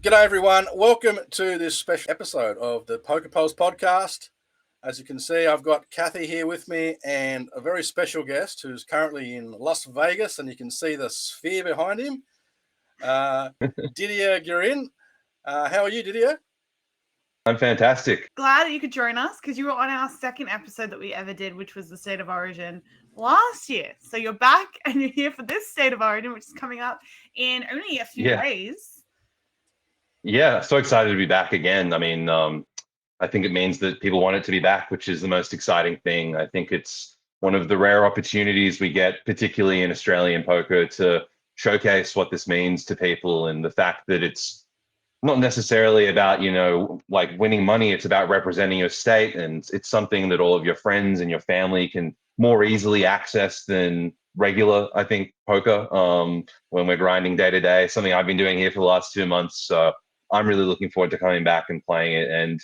G'day everyone. Welcome to this special episode of the Poker Pulse podcast. As you can see, I've got Kathy here with me and a very special guest who's currently in Las Vegas, and you can see the sphere behind him. Didier Guérin. How are you, Didier? I'm fantastic. Glad that you could join us because you were on our second episode that we ever did, which was the State of Origin last year. So you're back and you're here for this State of Origin, which is coming up in only a few days. Yeah, so excited to be back again. I mean, I think it means that people want it to be back, which is the most exciting thing. I think it's one of the rare opportunities we get, particularly in Australian poker, to showcase what this means to people and the fact that it's not necessarily about, like winning money. It's about representing your state, and it's something that all of your friends and your family can more easily access than regular, I think, poker when we're grinding day to day. Something I've been doing here for the last 2 months. So I'm really looking forward to coming back and playing it. And,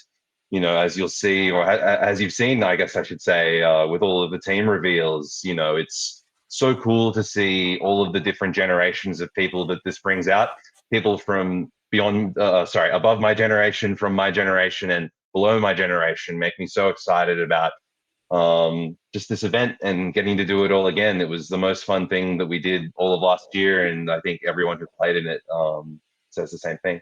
as you'll see, or as you've seen, I guess I should say, with all of the team reveals, it's so cool to see all of the different generations of people that this brings out. People from above my generation, from my generation, and below my generation make me so excited about just this event and getting to do it all again. It was the most fun thing that we did all of last year, and I think everyone who played in it says the same thing.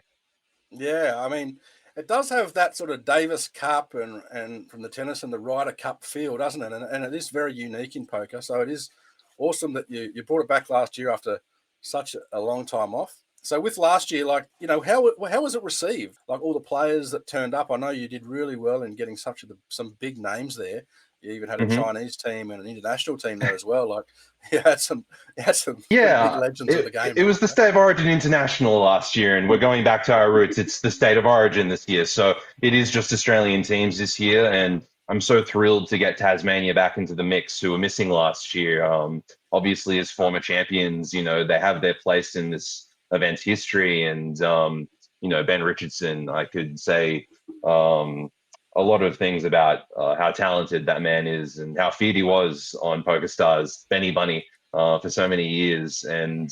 Yeah, I mean, it does have that sort of Davis Cup and from the tennis and the Ryder Cup feel, doesn't it? And it is very unique in poker. So it is awesome that you brought it back last year after such a long time off. So with last year, how was it received? Like all the players that turned up, I know you did really well in getting some big names there. You even had a Chinese team and an international team there as well. Like you had some big legends of the game. It was the State of Origin International last year, and we're going back to our roots. It's the State of Origin this year. So it is just Australian teams this year, and I'm so thrilled to get Tasmania back into the mix, who were missing last year. Obviously, as former champions, they have their place in this event's history. And, Ben Richardson, I could say a lot of things about how talented that man is and how feared he was on PokerStars, Benny Bunny, for so many years. And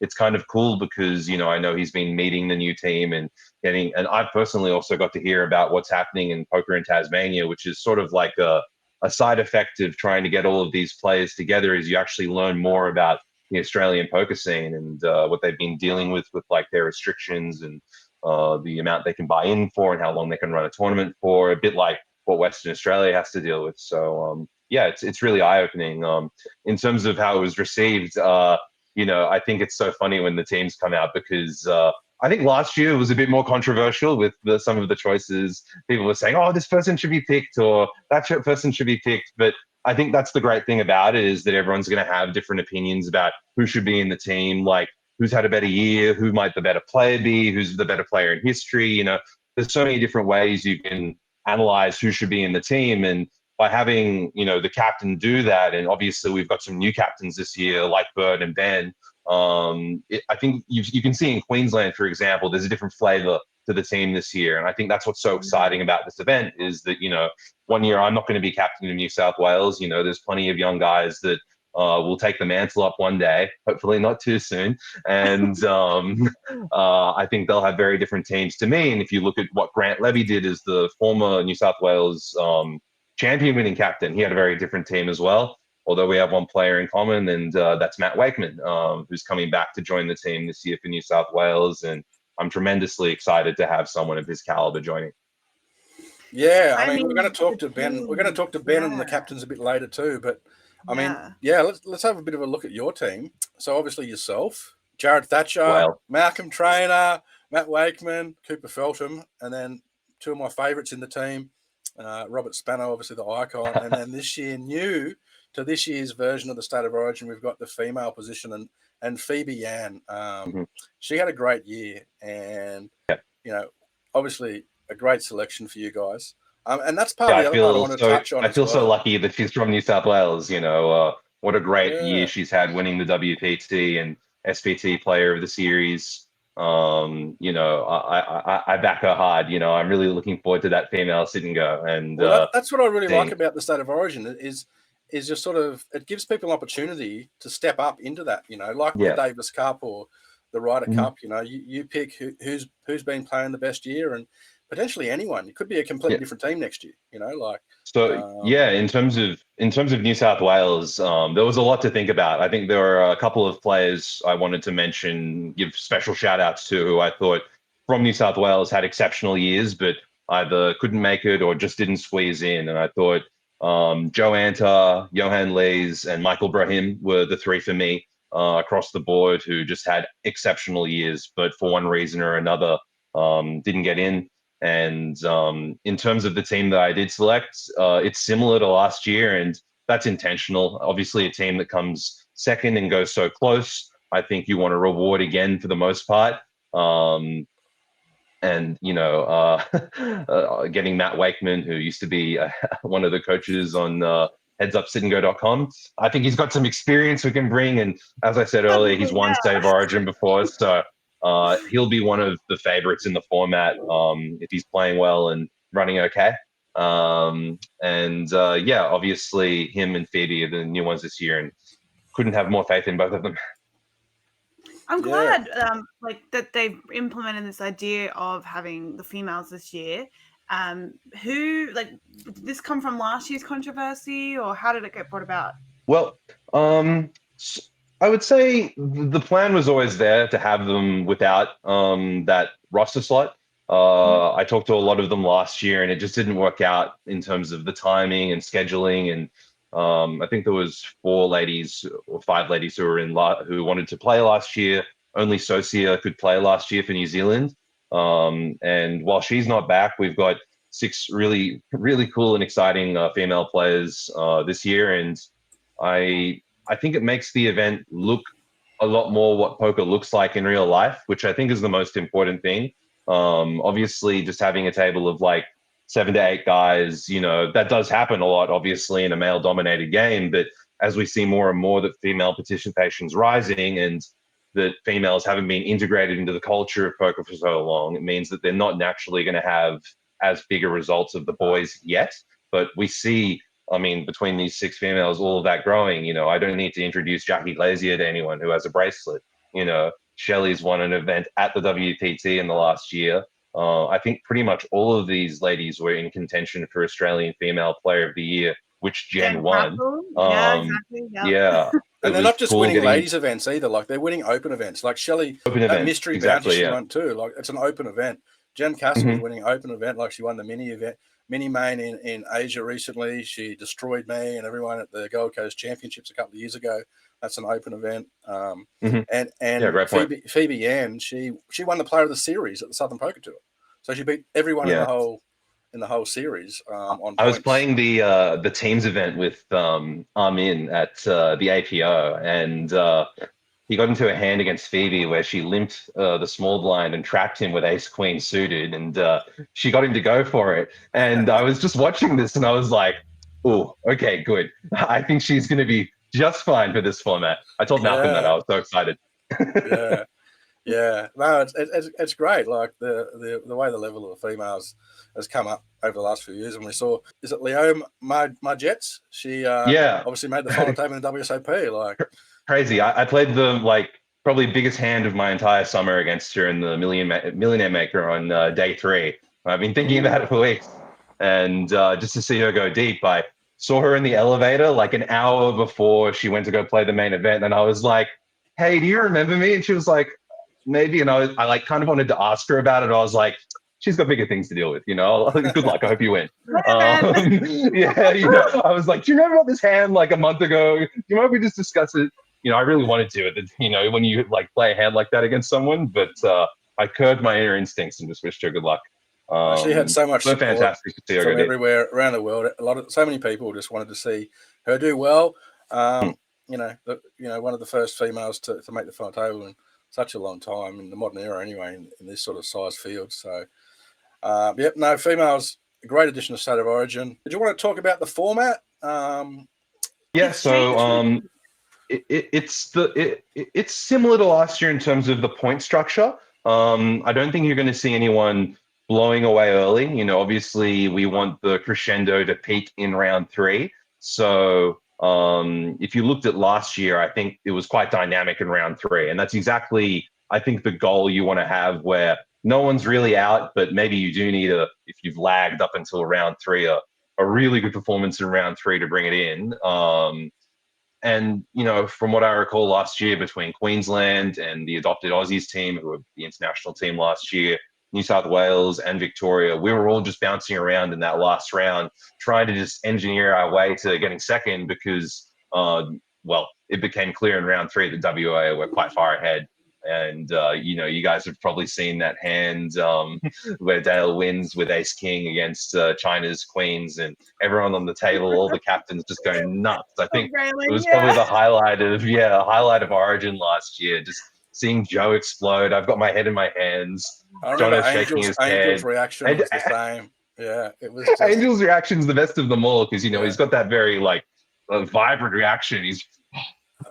it's kind of cool because, I know he's been meeting the new team and I've personally also got to hear about what's happening in poker in Tasmania, which is sort of like a side effect of trying to get all of these players together, is you actually learn more about the Australian poker scene and what they've been dealing with like their restrictions and the amount they can buy in for and how long they can run a tournament for, a bit like what Western Australia has to deal with. So it's really eye-opening. In terms of how it was received, I think it's so funny when the teams come out because I think last year it was a bit more controversial with some of the choices. People were saying, oh, this person should be picked or that person should be picked. But I think that's the great thing about it, is that everyone's going to have different opinions about who should be in the team, like who's had a better year, who might the better player be, who's the better player in history. There's so many different ways you can analyze who should be in the team. And by having, the captain do that, and obviously we've got some new captains this year, like Bert and Ben, I think you can see in Queensland, for example, there's a different flavor to the team this year. And I think that's what's so exciting about this event, is that, 1 year I'm not going to be captain of New South Wales. There's plenty of young guys that will take the mantle up one day, hopefully not too soon. And I think they'll have very different teams to me. And if you look at what Grant Levy did as the former New South Wales champion winning captain, he had a very different team as well. Although we have one player in common, and that's Matt Wakeman, who's coming back to join the team this year for New South Wales. And I'm tremendously excited to have someone of his caliber joining. Yeah, I mean, we're going to talk to Ben. We're going to talk to Ben and the captains a bit later too. But I mean, let's have a bit of a look at your team. So obviously yourself, Jared Thatcher, Malcolm Trainer, Matt Wakeman, Cooper Feltham, and then two of my favourites in the team, Robert Spano, obviously the icon, and then this year new to this year's version of the State of Origin, we've got the female position and Phoebe Yan. She had a great year, and obviously a great selection for you guys. And that's part of the other part I want to touch on. I feel so lucky that she's from New South Wales. What a great year she's had, winning the WPT and SPT Player of the Series. I back her hard. I'm really looking forward to that female sit and go. And that's what I really like about the State of Origin is just sort of, it gives people an opportunity to step up into that. Like the Davis Cup or Ryder Cup. You know, you pick who's been playing the best year, and potentially anyone. It could be a completely different team next year. You know, like in terms of New South Wales, there was a lot to think about. I think there were a couple of players I wanted to mention, give special shout outs to, who I thought from New South Wales had exceptional years, but either couldn't make it or just didn't squeeze in. And I thought Joe Antar, Johan Lees, and Michael Brahim were the three for me across the board, who just had exceptional years, but for one reason or another didn't get in. And in terms of the team that I did select, it's similar to last year, and that's intentional. Obviously, a team that comes second and goes so close, I think you want to reward again for the most part. And, you know, getting Matt Wakeman, who used to be one of the coaches on headsupsitandgo.com. I think he's got some experience we can bring. And as I said earlier, he's won State of Origin before. So he'll be one of the favorites in the format if he's playing well and running okay. Obviously him and Phoebe are the new ones this year, and couldn't have more faith in both of them. I'm glad that they've implemented this idea of having the females this year. Did this come from last year's controversy, or how did it get brought about? Well, I would say the plan was always there to have them without that roster slot. I talked to a lot of them last year, and it just didn't work out in terms of the timing and scheduling. And I think there was 4 ladies or 5 ladies who were who wanted to play last year. Only Socia could play last year for New Zealand. And while she's not back, we've got 6 really, really cool and exciting female players this year. And I think it makes the event look a lot more what poker looks like in real life, which I think is the most important thing. Obviously, just having a table of like 7 to 8 guys, you know, that does happen a lot, obviously, in a male-dominated game. But as we see more and more that female participation's rising, and that females haven't been integrated into the culture of poker for so long, it means that they're not naturally going to have as big a results of the boys yet. But we see, I mean, between these 6 females, all of that growing. You know, I don't need to introduce Jackie Glazier to anyone who has a bracelet. You know, Shelley's won an event at the WPT in the last year. I think pretty much all of these ladies were in contention for Australian Female Player of the Year, which Jen won. Exactly. Yeah. And they're not just winning ladies events either. Like, they're winning open events. Like Shelley, Mystery Bounty, she won too. Like, it's an open event. Jen Castle's winning open event. Like, she won the mini main in Asia recently. She destroyed me and everyone at the Gold Coast Championships a couple of years ago. That's an open event. And Phoebe Yan, she won the Player of the Series at the Southern Poker Tour. So she beat everyone in the whole series. I was playing the teams event with Armin at the APO, and he got into a hand against Phoebe where she limped the small blind and trapped him with ace queen suited, and she got him to go for it. And I was just watching this, and I was like, "Oh, okay, good. I think she's going to be just fine for this format." I told Malcolm that. I was so excited. Yeah, no, it's great. Like the way the level of the females has come up over the last few years, and we saw, is it Leo Margets? She obviously made the final table in the WSOP. Like, crazy. I played the probably biggest hand of my entire summer against her in the Millionaire Maker on day 3. I've been thinking about it for weeks, and just to see her go deep, I saw her in the elevator like an hour before she went to go play the main event, and I was like, "Hey, do you remember me?" And she was like, "Maybe." And I like kind of wanted to ask her about it. I was like, "She's got bigger things to deal with, you know. Good luck. I hope you win." I was like, "Do you remember about this hand like a month ago? Do you mind if we just discuss it?" You know, I really wanted to. You know, when you like play a hand like that against someone, but I curbed my inner instincts and just wished her good luck. She had so much support fantastic to see her from everywhere around the world. So many people just wanted to see her do well. You know, one of the first females to make the final table in such a long time in the modern era, anyway, in this sort of size field. So, females, a great addition to State of Origin. Did you want to talk about the format? It's similar to last year in terms of the point structure. I don't think you're going to see anyone blowing away early. You know, obviously we want the crescendo to peak in round 3. So if you looked at last year, I think it was quite dynamic in round 3, and that's exactly, I think the goal you want to have where no one's really out, but maybe you do need if you've lagged up until round 3, a really good performance in round 3 to bring it in. And, from what I recall last year between Queensland and the adopted Aussies team, who were the international team last year, New South Wales and Victoria, we were all just bouncing around in that last round, trying to just engineer our way to getting second because, it became clear in round 3 that WA were quite far ahead. And, you guys have probably seen that hand where Dale wins with ace king against China's queens, and everyone on the table, all the captains just going nuts. I think it was probably the highlight of Origin last year, just seeing Joe explode. I've got my head in my hands. I remember shaking his Angel's head. reaction was the same. Yeah, it was just... Angel's reaction's the best of them all because, he's got that very, vibrant reaction. He's...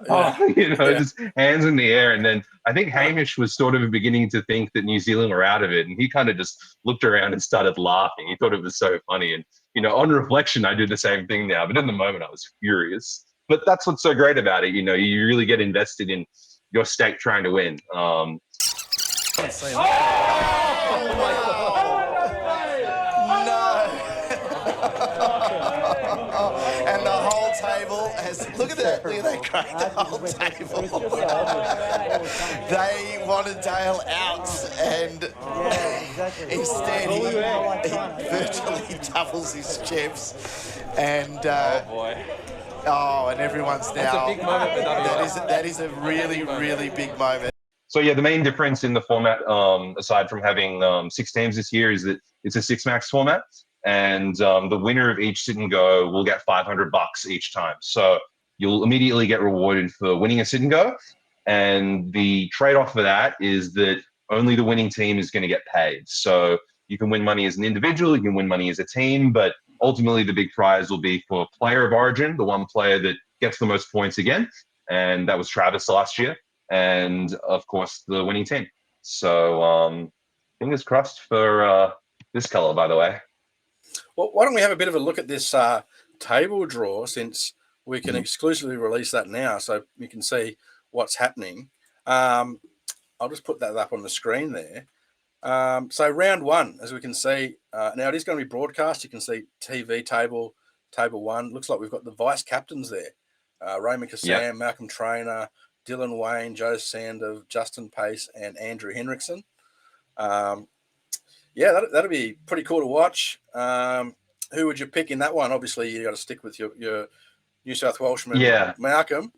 just hands in the air. And then I think Hamish was sort of beginning to think that New Zealand were out of it. And he kind of just looked around and started laughing. He thought it was so funny. And, on reflection, I do the same thing now. But in the moment, I was furious. But that's what's so great about it. You really get invested in your state trying to win. And the whole table has... Look at that crowd, the whole table. They wanted Dale out, and instead he virtually doubles his chips. And and everyone's now... That's a big moment for WA. That is a really, really big moment. So, yeah, the main difference in the format, aside from having 6 teams this year, is that it's a 6-max format. And the winner of each sit and go will get $500 each time. So you'll immediately get rewarded for winning a sit and go. And the trade-off for that is that only the winning team is going to get paid. So you can win money as an individual, you can win money as a team, but ultimately the big prize will be for player of origin, the one player that gets the most points again. And that was Travis last year. And of course, the winning team. So fingers crossed for this color, by the way. Well, why don't we have a bit of a look at this table draw, since we can exclusively release that now, so you can see what's happening. I'll just put that up on the screen there. So round 1, as we can see, now it is going to be broadcast. You can see TV table 1. Looks like we've got the vice captains there. Raymond Kassam, Malcolm Trainer, Dylan Wayne, Joe Sander, Justin Pace, and Andrew Hinrichsen. That'll be pretty cool to watch. Who would you pick in that one? Obviously, you got to stick with your New South Welshman, Malcolm.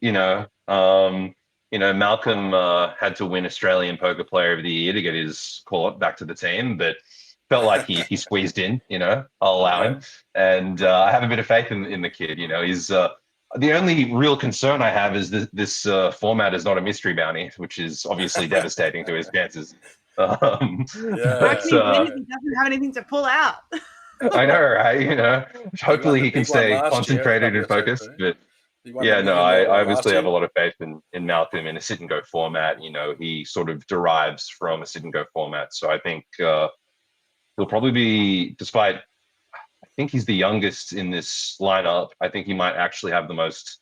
Malcolm had to win Australian Poker Player of the Year to get his call up back to the team, but felt like he squeezed in. I'll allow him, and I have a bit of faith in the kid. He's the only real concern I have is this format is not a mystery bounty, which is obviously devastating to his chances. He doesn't have anything to pull out. I know, right? Hopefully he can stay concentrated and focused. But I obviously have a lot of faith in Malcolm in a sit and go format. He sort of derives from a sit and go format. So I think he'll probably be, despite, I think he's the youngest in this lineup, I think he might actually have the most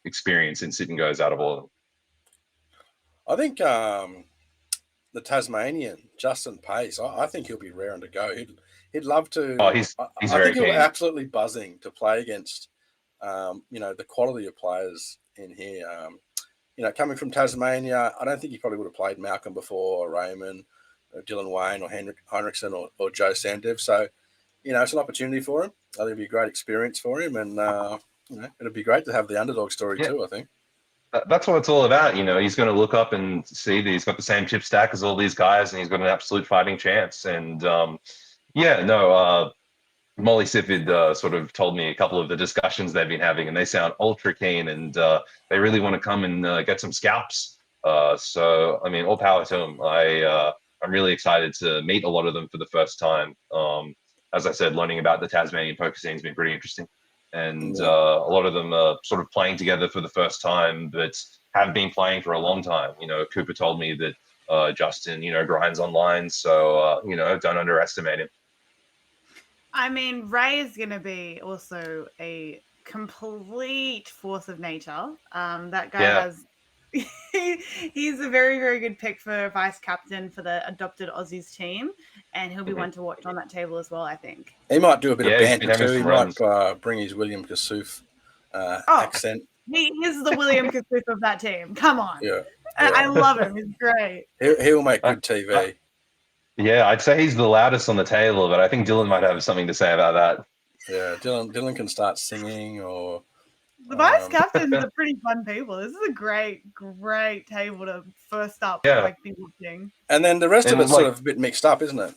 experience in sit and goes out of all of them. I think the Tasmanian, Justin Pace, I think he'll be raring to go. He'd love to. Oh, he's very keen. He'll be absolutely buzzing to play against, the quality of players in here. Coming from Tasmania, I don't think he probably would have played Malcolm before, or Raymond, or Dylan Wayne, or Hinrichsen, or Joe Sandev. So, it's an opportunity for him. I think it'll be a great experience for him, and it'll be great to have the underdog story too, I think. That's what it's all about. He's going to look up and see that he's got the same chip stack as all these guys, and he's got an absolute fighting chance. And Molly Sifford sort of told me a couple of the discussions they've been having, and they sound ultra keen, and they really want to come and get some scalps. So, all power to them. I'm really excited to meet a lot of them for the first time. As I said, learning about the Tasmanian poker scene has been pretty interesting. And a lot of them are sort of playing together for the first time, but have been playing for a long time. Cooper told me that Justin, grinds online. So, don't underestimate him. Ray is going to be also a complete force of nature. That guy has He's a very, very good pick for vice captain for the adopted Aussies team, and he'll be one to watch on that table as well, I think. He might do a bit of banter too. He runs. might bring his William Kassouf accent. He is the William Kassouf of that team. Come on. Yeah. I love him. He's great. He'll make good TV. Yeah, I'd say he's the loudest on the table, but I think Dylan might have something to say about that. Yeah, Dylan can start singing or... The vice captains are pretty fun people. This is a great table to first up be watching. And then the rest of it's sort of a bit mixed up, isn't it?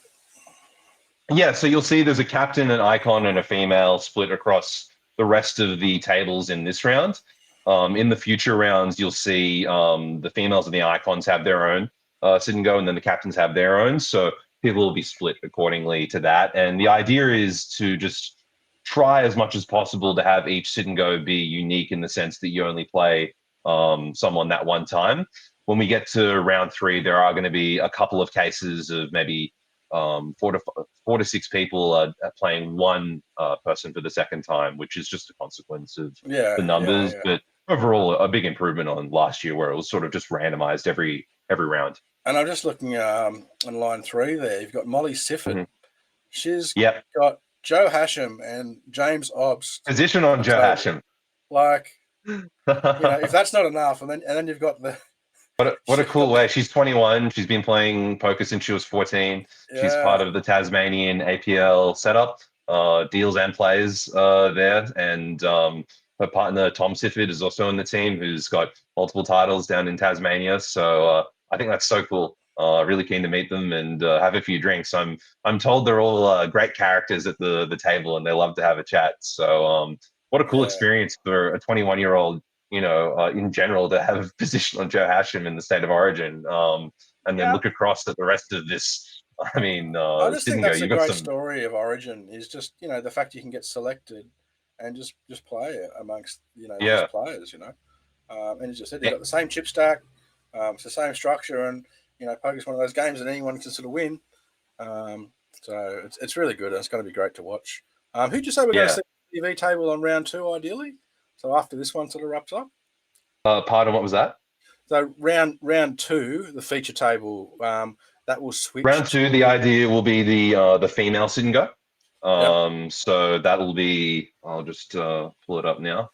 Yeah, so you'll see there's a captain, an icon, and a female split across the rest of the tables in this round. In the future rounds, you'll see the females and the icons have their own sit and go, and then the captains have their own. So people will be split accordingly to that. And the idea is to just try as much as possible to have each sit and go be unique in the sense that you only play someone that one time. When we get to round 3, there are going to be a couple of cases of maybe 4 to 6 people playing one person for the second time, which is just a consequence of the numbers. But overall, a big improvement on last year where it was sort of just randomized every round. And I'm just looking on line 3 there. You've got Molly Sifford. Mm-hmm. She's got Joe Hachem and James Obbs. Position on Joe Hachem. Like, if that's not enough, and then you've got the... What a cool way. She's 21. She's been playing poker since she was 14. Yeah. She's part of the Tasmanian APL setup, deals and plays there. And her partner, Tom Sifford, is also in the team, who's got multiple titles down in Tasmania. So I think that's so cool. Really keen to meet them and have a few drinks. I'm told they're all great characters at the table and they love to have a chat. So what a cool experience for a 21-year-old, in general, to have a position on Joe Hachem in the state of origin, and then look across at the rest of this. I mean, I just think that's a great story of origin, is just, the fact you can get selected and just play amongst, these players, and as you said, you've got the same chip stack, it's the same structure, and, poker's one of those games that anyone can sort of win. So it's really good. It's going to be great to watch. Who'd you say we're going to see the TV table on round 2, ideally? So after this one sort of wraps up? Pardon, what was that? So round 2, the feature table, that will switch. Round 2, the idea will be the female sit and go. So that will be, I'll just pull it up now.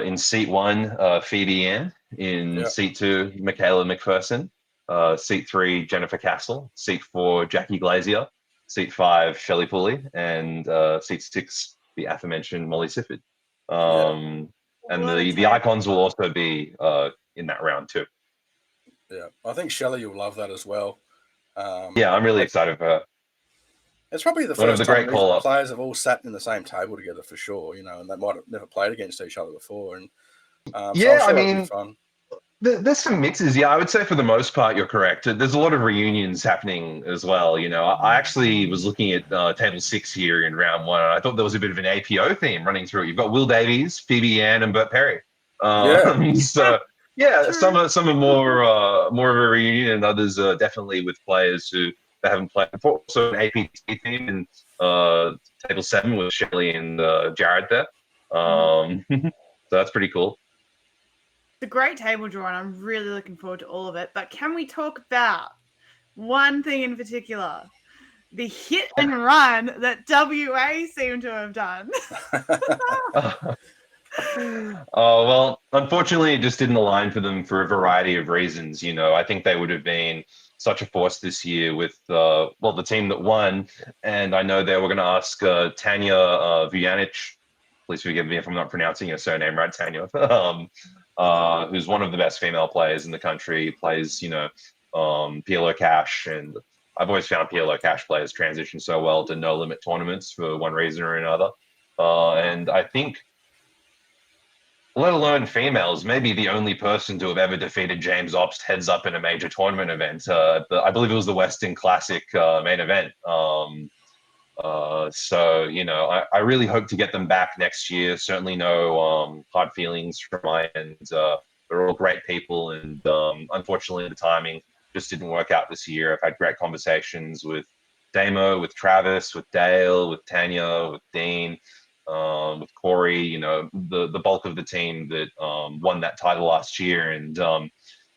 In seat 1, Phoebe Ann. In seat 2, Michaela McPherson. Seat 3, Jennifer Castle. Seat 4, Jackie Glazier. Seat 5, Shelley Pulley. And seat 6, the aforementioned Molly Sifford. And the icons will also be in that round too. Yeah, I think Shelley will love that as well. I'm really excited for her. It's probably the first time these players have all sat in the same table together for sure, and they might have never played against each other before. And I mean, fun. There's some mixes. I would say for the most part, you're correct. There's a lot of reunions happening as well. I actually was looking at table 6 here in round 1, and I thought there was a bit of an APO theme running through it. You've got Will Davies, Phoebe Ann, and Bert Perry. So some are more of a reunion, and others are definitely with players who they haven't played before. So an APT theme in table 7 with Shelley and Jared there. So that's pretty cool. It's a great table draw, and I'm really looking forward to all of it. But can we talk about one thing in particular? The hit and run that WA seem to have done. Well, unfortunately, it just didn't align for them for a variety of reasons. I think they would have been such a force this year with, the team that won. And I know they were going to ask Tanya Vujanic, please forgive me if I'm not pronouncing your surname right, Tanya, who's one of the best female players in the country, plays, PLO Cash. And I've always found PLO Cash players transition so well to no limit tournaments for one reason or another. And I think, let alone females, maybe the only person to have ever defeated James Obst heads up in a major tournament event. I believe it was the Western Classic main event. So, I really hope to get them back next year. Certainly no hard feelings from my end. They're all great people. And unfortunately, the timing just didn't work out this year. I've had great conversations with Damo, with Travis, with Dale, with Tanya, with Dean. with Corey, you know, the bulk of the team that won that title last year. And,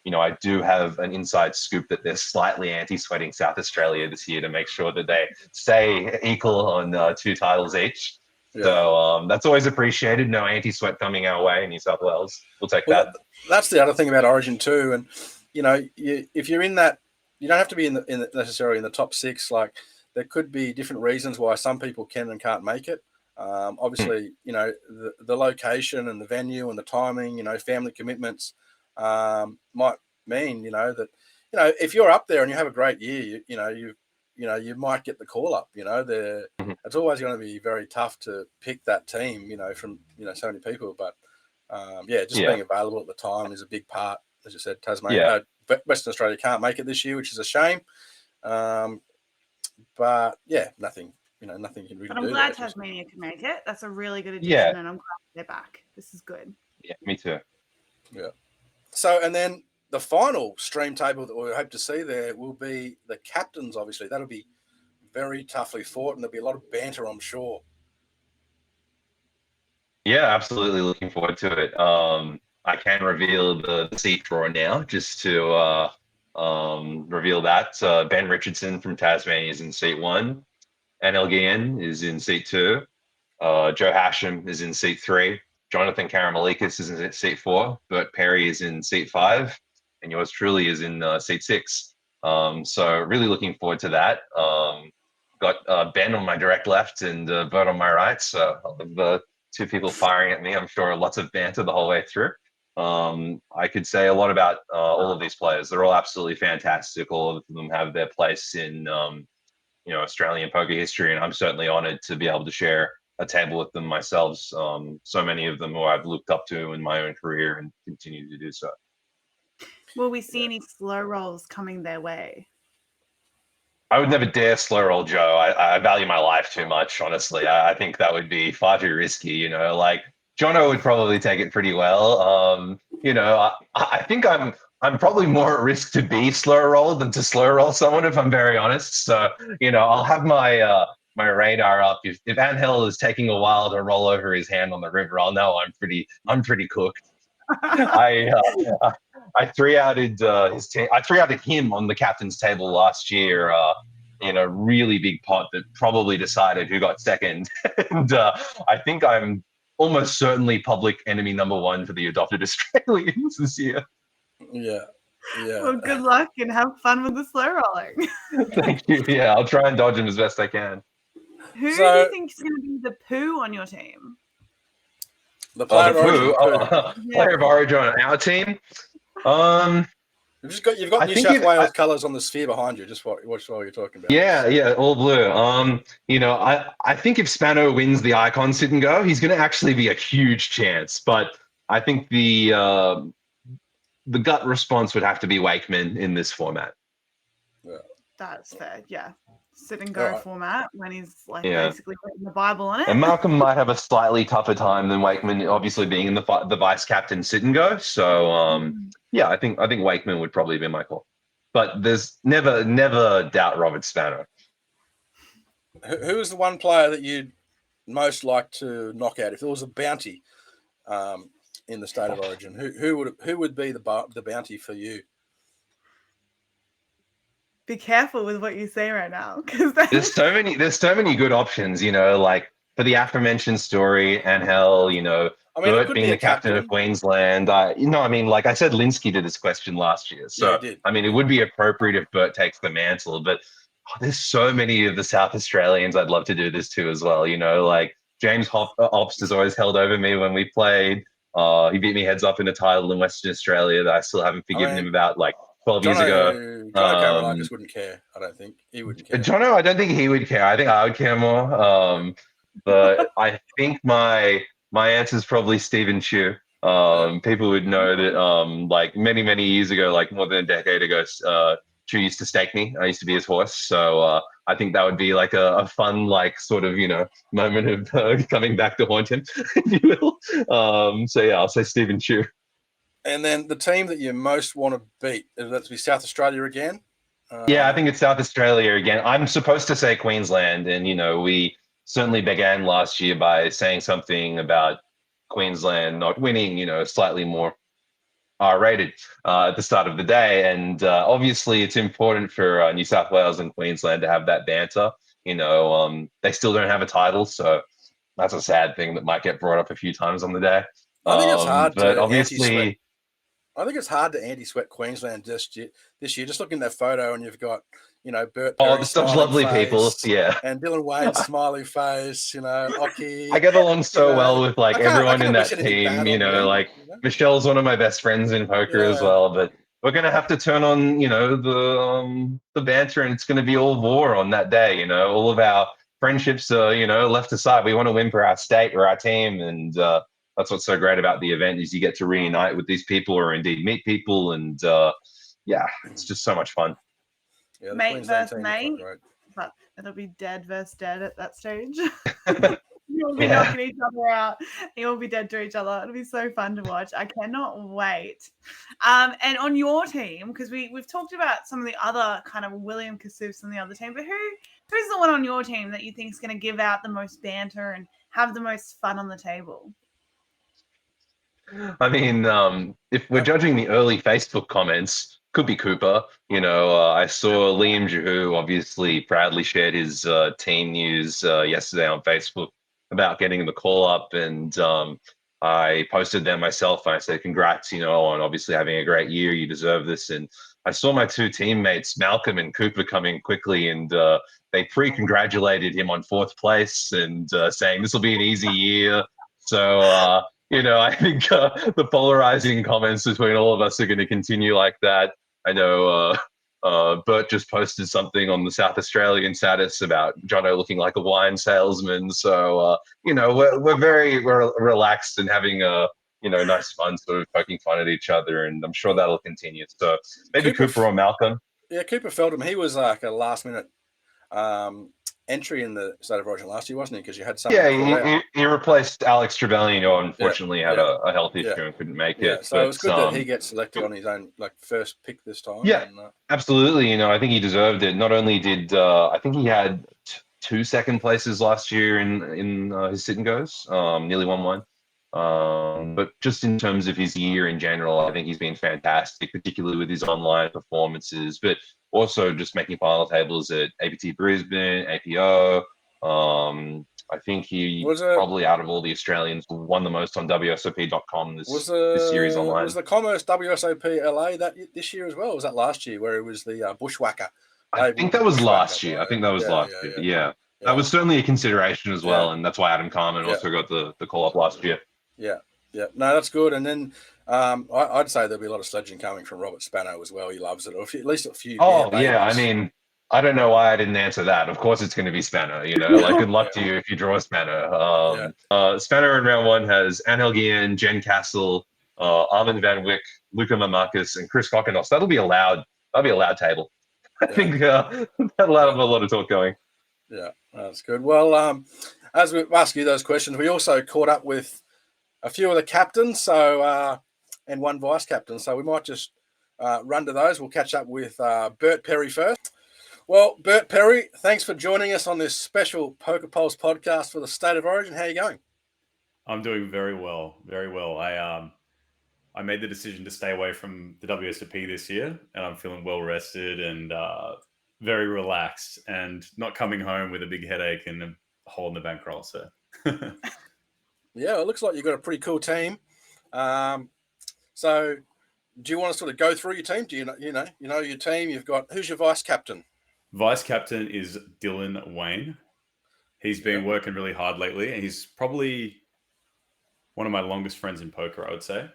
you know, I do have an inside scoop that they're slightly anti-sweating South Australia this year to make sure that they stay equal on 2 titles each. Yeah. So that's always appreciated. No anti-sweat coming our way in New South Wales. We'll take that. That's the other thing about Origin too. And, you know, if you're in that, you don't have to be necessarily in the top 6. Like, there could be different reasons why some people can and can't make it. Obviously, you know, the location and the venue and the timing, you know, family commitments might mean, you know, that, you know, if you're up there and you have a great year, you might get the call up. You know, it's always going to be very tough to pick that team, you know, from, you know, so many people. But being available at the time is a big part. As you said, Tasmania, Western Australia can't make it this year, which is a shame. But yeah, nothing you can really do. But I'm glad Tasmania can make it. That's a really good addition, and I'm glad they're back. This is good. Yeah, me too. Yeah. So, and then the final stream table that we hope to see there will be the captains. Obviously, that'll be very toughly fought, and there'll be a lot of banter, I'm sure. Yeah, absolutely. Looking forward to it. I can reveal the seat draw now, just to reveal that. Ben Richardson from Tasmania is in seat 1. NL Guérin is in seat 2. Joe Hachem is in seat 3. Jonathan Karamalikis is in seat 4. Bert Perry is in seat 5. And yours truly is in seat 6. So really looking forward to that. Got Ben on my direct left and Bert on my right. So the 2 people firing at me, I'm sure lots of banter the whole way through. I could say a lot about all of these players. They're all absolutely fantastic. All of them have their place in, you know, Australian poker history, and I'm certainly honoured to be able to share a table with them myself. So many of them who I've looked up to in my own career and continue to do so. Will we see any slow rolls coming their way? I would never dare slow roll Joe. I value my life too much, honestly. I think that would be far too risky, you know, like Jono would probably take it pretty well. You know, I think I'm probably more at risk to be slow rolled than to slow roll someone, if I'm very honest. So, you know, I'll have my my radar up. If Angel is taking a while to roll over his hand on the river, I'll know I'm pretty cooked. I 3-outed his team. I 3-outed him on the captain's table last year in a really big pot that probably decided who got second. And I think I'm almost certainly public enemy number 1 for the adopted Australians this year. Yeah. Well, good luck and have fun with the slow rolling. Thank you. Yeah, I'll try and dodge him as best I can. Who do you think is going to be the poo on your team? The player of origin on our team. You've got New South Wales colours on the sphere behind you. Just watch while you're talking about. Yeah, all blue. You know, I think if Spano wins the Icon sit and go, he's going to actually be a huge chance. But I think the gut response would have to be Wakeman in this format. Yeah, that's fair. Yeah, sit and go format when he's basically putting the Bible on it. And Malcolm might have a slightly tougher time than Wakeman, obviously being in the vice captain sit and go. So I think Wakeman would probably be my call. But there's never doubt Robert Spano. Who is the one player that you'd most like to knock out if there was a bounty in the state of origin? Who would be the bounty for you? Be careful with what you say right now, because there's so many good options. You know, like for the aforementioned story, Angel, you know, Bert being the captain of Queensland. Like I said, Linsky did this question last year, so I mean, it would be appropriate if Bert takes the mantle. But there's so many of the South Australians I'd love to do this to as well. You know, like James Hopst has always held over me when we played. He beat me heads up in a title in Western Australia that I still haven't forgiven him about, like 12 years ago. Karamalikis wouldn't care. I don't think he wouldn't care. Jono, I don't think he would care. I think I would care more. But I think my answer is probably Stephen Chu. People would know that like many years ago, like more than a decade ago, Chu used to stake me. I used to be his horse. So I think that would be like a fun, like sort of, you know, moment of coming back to haunt him, if you will. So yeah, I'll say Stephen Chu. And then the team that you most want to beat, that's be South Australia again? Yeah, I think it's South Australia again. I'm supposed to say Queensland, and you know we certainly began last year by saying something about Queensland not winning, slightly more R-rated at the start of the day. And obviously it's important for New South Wales and Queensland to have that banter. They still don't have a title, so that's a sad thing that might get brought up a few times on the day. I think it's hard but obviously, I think it's hard to anti-sweat Queensland this year. Just looking at that photo, and you've got, Bert Perry, such lovely people, yeah, and Dylan Wayne's smiley face, Oki. I get along so well with everyone in that team. Michelle's one of my best friends in poker as well. But we're gonna have to turn on, the banter, and it's gonna be all war on that day. All of our friendships are, left aside. We want to win for our state or our team, and that's what's so great about the event is you get to reunite with these people or indeed meet people, and it's just so much fun. Yeah, mate versus mate, but it'll be dead versus dead at that stage. You'll be knocking each other out. You'll be dead to each other. It'll be so fun to watch. I cannot wait. And on your team, because we've talked about some of the other kind of William Kasufs on the other team, but who's the one on your team that you think is going to give out the most banter and have the most fun on the table? I mean, if we're judging the early Facebook comments, could be Cooper. I saw Liam Jehu obviously proudly shared his team news yesterday on Facebook about getting the call up, and I posted them myself. And I said, congrats, on obviously having a great year. You deserve this. And I saw my two teammates, Malcolm and Cooper, come in quickly, and they pre-congratulated him on 4th place and saying this will be an easy year. So, I think the polarizing comments between all of us are going to continue like that. I know Bert just posted something on the South Australian status about Jono looking like a wine salesman. So, we're very relaxed and having a, nice fun, sort of poking fun at each other. And I'm sure that'll continue. So maybe Cooper or Malcolm. Yeah, Cooper Feldham, he was like a last minute entry in the State of Origin last year, wasn't he? Because you had someone. Yeah, he replaced Alex Trevelyan, who unfortunately had a health issue and couldn't make it. So it was good that he gets selected on his own first pick this time. Yeah, absolutely. I think he deserved it. Not only did I think he had 2 second places last year in his sit and goes, nearly won one. But just in terms of his year in general, I think he's been fantastic, particularly with his online performances, but also just making final tables at APT Brisbane, APO. I think he probably out of all the Australians won the most on WSOP.com this series online. Was the Commerce WSOP LA this year as well? Or was that last year where it was the Bushwhacker? I think that was last year. Yeah. That was certainly a consideration as well, and that's why Adam Carmen also got the call up last year. Yeah. No, that's good. And then I'd say there'll be a lot of sledging coming from Robert Spano as well. He loves it, or at least a few. Oh, yeah. I mean, I don't know why I didn't answer that. Of course, it's going to be Spano. Good luck to you if you draw Spano. Spano in round 1 has Angel Guillen, Jen Castle, Armin Van Wyck, Luca Mamakis, and Chris Kokonos. That'll be a loud table. I think that'll have a lot of talk going. Yeah, that's good. Well, as we ask you those questions, we also caught up with a few of the captains, and one vice captain. So we might just run to those. We'll catch up with Bert Perry first. Well, Bert Perry, thanks for joining us on this special Poker Pulse podcast for the State of Origin. How are you going? I'm doing very well, very well. I made the decision to stay away from the WSOP this year, and I'm feeling well rested and very relaxed, and not coming home with a big headache and a hole in the bankroll. So, yeah, it looks like you've got a pretty cool team. So, do you want to sort of go through your team? Do you know your team? You've got, who's your vice captain? Vice captain is Dylan Wayne. He's been working really hard lately, and he's probably one of my longest friends in poker, I would say.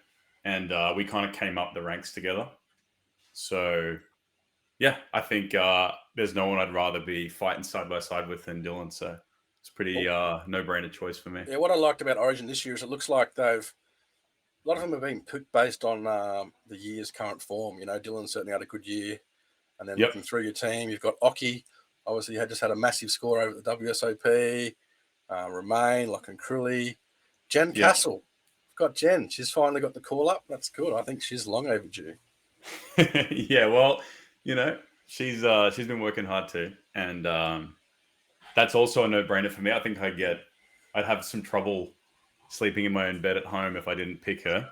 And we kind of came up the ranks together. So, yeah, I think there's no one I'd rather be fighting side by side with than Dylan. So it's pretty no-brainer choice for me. Yeah, what I liked about Origin this year is it looks like a lot of them have been picked based on the year's current form. Dylan certainly had a good year. And then looking through your team, you've got Oki. Obviously, just had a massive score over at the WSOP. Romain, Lachlan Crulley. Jen Castle. I've got Jen. She's finally got the call up. That's good. I think she's long overdue. Yeah, well, she's been working hard too. And that's also a no-brainer for me. I think I'd have some trouble sleeping in my own bed at home if I didn't pick her.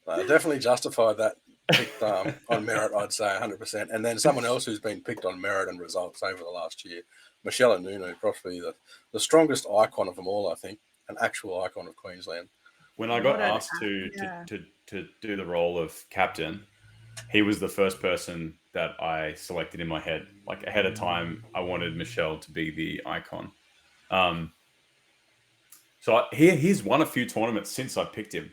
Definitely justified that picked on merit, I'd say 100%. And then someone else who's been picked on merit and results over the last year, Michelle Nunu, probably the strongest icon of them all, I think, an actual icon of Queensland. When I got asked to do the role of captain, he was the first person that I selected in my head. Like ahead of time, I wanted Michelle to be the icon. So he's won a few tournaments since I picked him,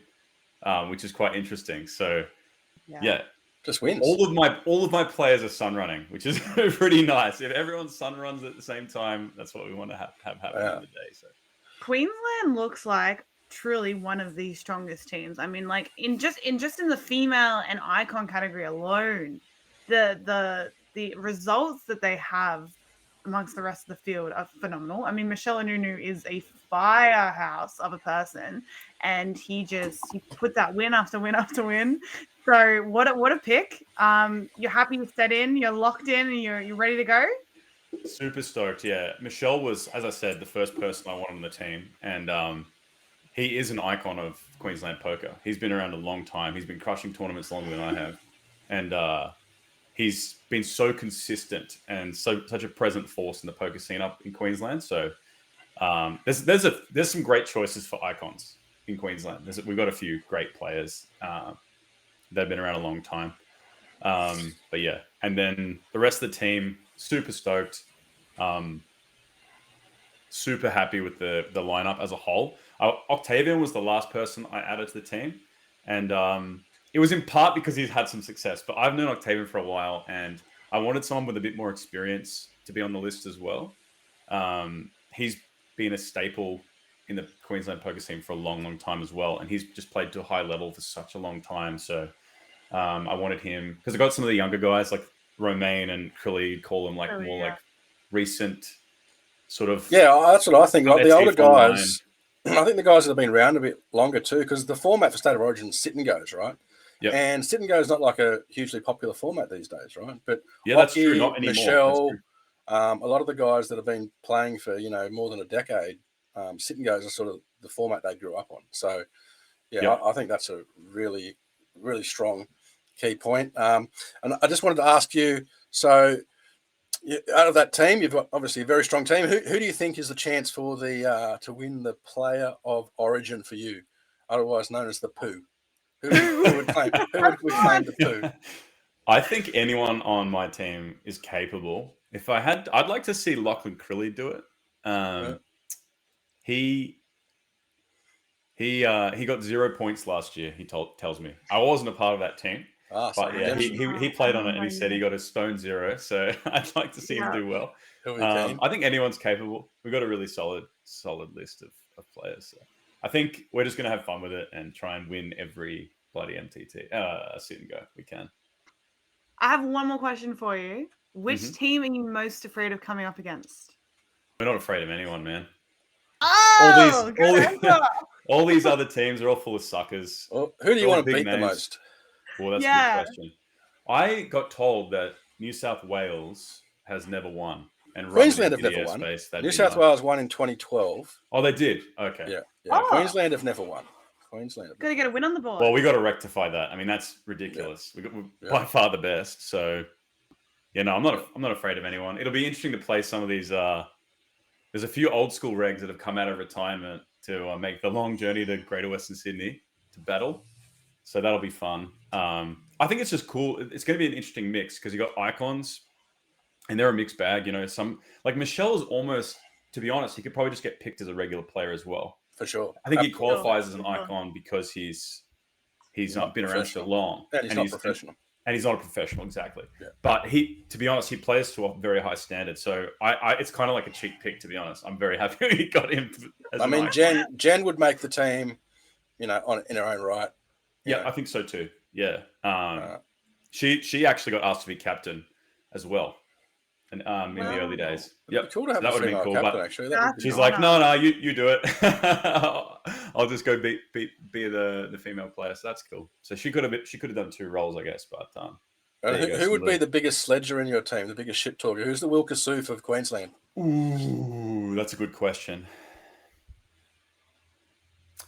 which is quite interesting. So yeah, just wins. All of my players are sun running, which is pretty nice. If everyone's sun runs at the same time, that's what we want to have happen in the day. So Queensland looks like truly one of the strongest teams. I mean, like in the female and icon category alone, the results that they have amongst the rest of the field are phenomenal. I mean, Michelle Nunu is a firehouse of a person, and he put that win after win after win. So what a pick. You're happy to set in, you're locked in, and you're ready to go? Super stoked, yeah. Michelle was, as I said, the first person I wanted on the team, and he is an icon of Queensland poker. He's been around a long time. He's been crushing tournaments longer than I have, and he's been so consistent and such a present force in the poker scene up in Queensland. So there's some great choices for icons in Queensland. We've got a few great players that have been around a long time. But yeah, and then the rest of the team, super stoked. Super happy with the lineup as a whole. Octavian was the last person I added to the team, and it was in part because he's had some success. But I've known Octavian for a while, and I wanted someone with a bit more experience to be on the list as well. He's been a staple in the Queensland poker scene for a long, long time as well, and he's just played to a high level for such a long time. So I wanted him because I got some of the younger guys like Romain and Krilly, call them like like recent sort of. Yeah, that's what I think. Like the older guys, I think the guys that have been around a bit longer too, because the format for State of Origin is sit and goes, right? Yep. And sit and go is not like a hugely popular format these days, right? But yeah, that's true. Not anymore. Michelle, a lot of the guys that have been playing for more than a decade, sit and goes are sort of the format they grew up on. So yeah, I think that's a really, really strong key point. And I just wanted to ask you, so out of that team, you've got obviously a very strong team. Who do you think is the chance for the to win the Player of Origin for you, otherwise known as the Pooh? Who would claim the Pooh? I think anyone on my team is capable. If I had, I'd like to see Lachlan Crilly do it. He got 0 points last year. He tells me. I wasn't a part of that team. But yeah, he played on it and he said he got a stone 0. So I'd like to see him do well. I think anyone's capable. We've got a really solid list of players. So I think we're just going to have fun with it and try and win every bloody MTT. Sit and go. We can. I have one more question for you. Which team are you most afraid of coming up against? We're not afraid of anyone, man. Oh, all these other teams are all full of suckers. Well, who do you want to beat the most? Well, that's a good question. I got told that New South Wales has never won. And Queensland have never won. New South Wales won in 2012. Oh, they did? Okay. Yeah. Oh. Queensland have never won. Got to get a win on the board. Well, we got to rectify that. I mean, that's ridiculous. Yeah. We're by far the best. So, no, I'm not afraid of anyone. It'll be interesting to play some of these. There's a few old school regs that have come out of retirement to make the long journey to Greater Western Sydney to battle. So that'll be fun. I think it's just cool. It's going to be an interesting mix because you got icons, and they're a mixed bag. Some like Michelle's almost, to be honest, he could probably just get picked as a regular player as well. For sure. I think he qualifies as an icon because he's not been around so long. And he's not professional. And he's not a professional, exactly. Yeah. But to be honest, he plays to a very high standard. So it's kind of like a cheap pick, to be honest. I'm very happy we got him. Jen would make the team, in her own right. Yeah, I think so too. Yeah. She actually got asked to be captain as well. And in the early days. Yeah. Cool to have that would have been cool. Captain, actually. She's like, no, you do it. I'll just go be the female player. So that's cool. So she could have done 2 roles, I guess, but Who would be the biggest sledger in your team, the biggest shit talker? Who's the Wilka Soof of Queensland? Ooh, that's a good question.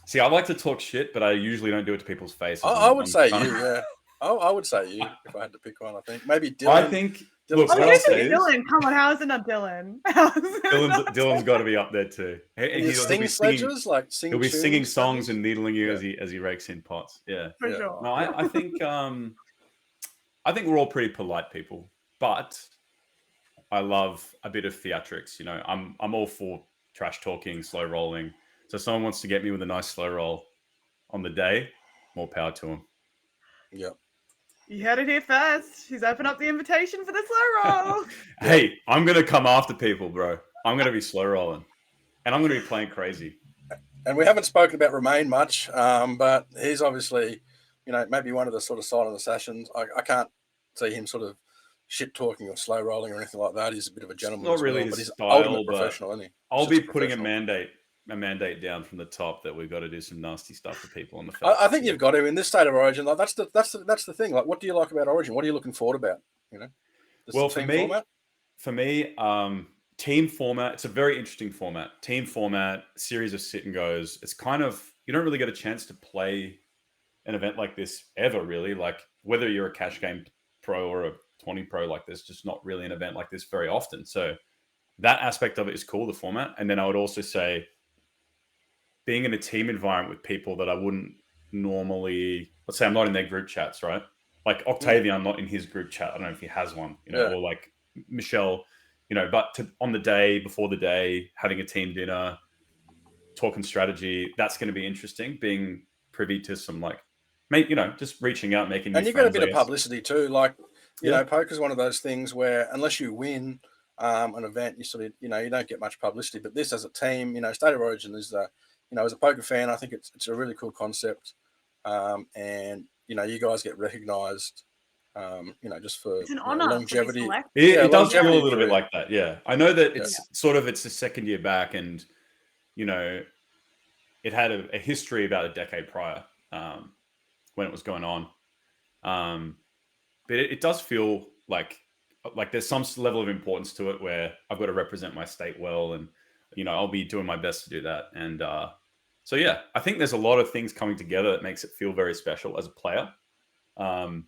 See, I like to talk shit, but I usually don't do it to people's faces. I would say you, yeah. I would say you if I had to pick one. I think maybe Dylan. I think. Look, what I'll say Dylan. Come on, how is it not Dylan? Dylan's got to be up there too. He'll be singing songs and needling you as he rakes in pots. Yeah, for sure. No, I think I think we're all pretty polite people, but I love a bit of theatrics. You know, I'm all for trash talking, slow rolling. So if someone wants to get me with a nice slow roll on the day, more power to them. Yeah. You heard it here first. He's opened up the invitation for the slow roll. Hey, I'm going to come after people, bro. I'm going to be slow rolling. And I'm going to be playing crazy. And we haven't spoken about Romain much, but he's obviously, you know, maybe one of the sort of silent assassins. I can't see him sort of shit talking or slow rolling or anything like that. He's a bit of a gentleman. Not really his but he's style, ultimate professional, isn't he? I'll be putting a mandate down from the top that we've got to do some nasty stuff to people on the face. I think you've got to in this state of Origin. Like that's the thing. Like, what do you like about Origin? What are you looking forward about? You know, well, for me, team format. It's a very interesting format. Team format, series of sit and goes. It's kind of, you don't really get a chance to play an event like this ever, really. Like whether you're a cash game pro or a 20 pro, like there's just not really an event like this very often. So that aspect of it is cool, the format. And then I would also say, being in a team environment with people that I wouldn't normally, let's say I'm not in their group chats, right? Like Octavian, I'm not in his group chat. I don't know if he has one, you know, or like Michelle, you know, but on the day, before the day, having a team dinner, talking strategy, that's going to be interesting. Being privy to some you know, just reaching out, making new friends. And you get a bit of publicity too. Like, you know, poker's one of those things where unless you win an event, you sort of, you know, you don't get much publicity. But this as a team, you know, State of Origin is you know, as a poker fan, I think it's a really cool concept. And, you know, you guys get recognised, you know, just for it's an honor longevity. It does feel a little bit like that, yeah. I know that it's it's the second year back and, you know, it had a history about a decade prior when it was going on. But it does feel like there's some level of importance to it where I've got to represent my state well and, you know, I'll be doing my best to do that. And so, yeah, I think there's a lot of things coming together that makes it feel very special as a player. I'm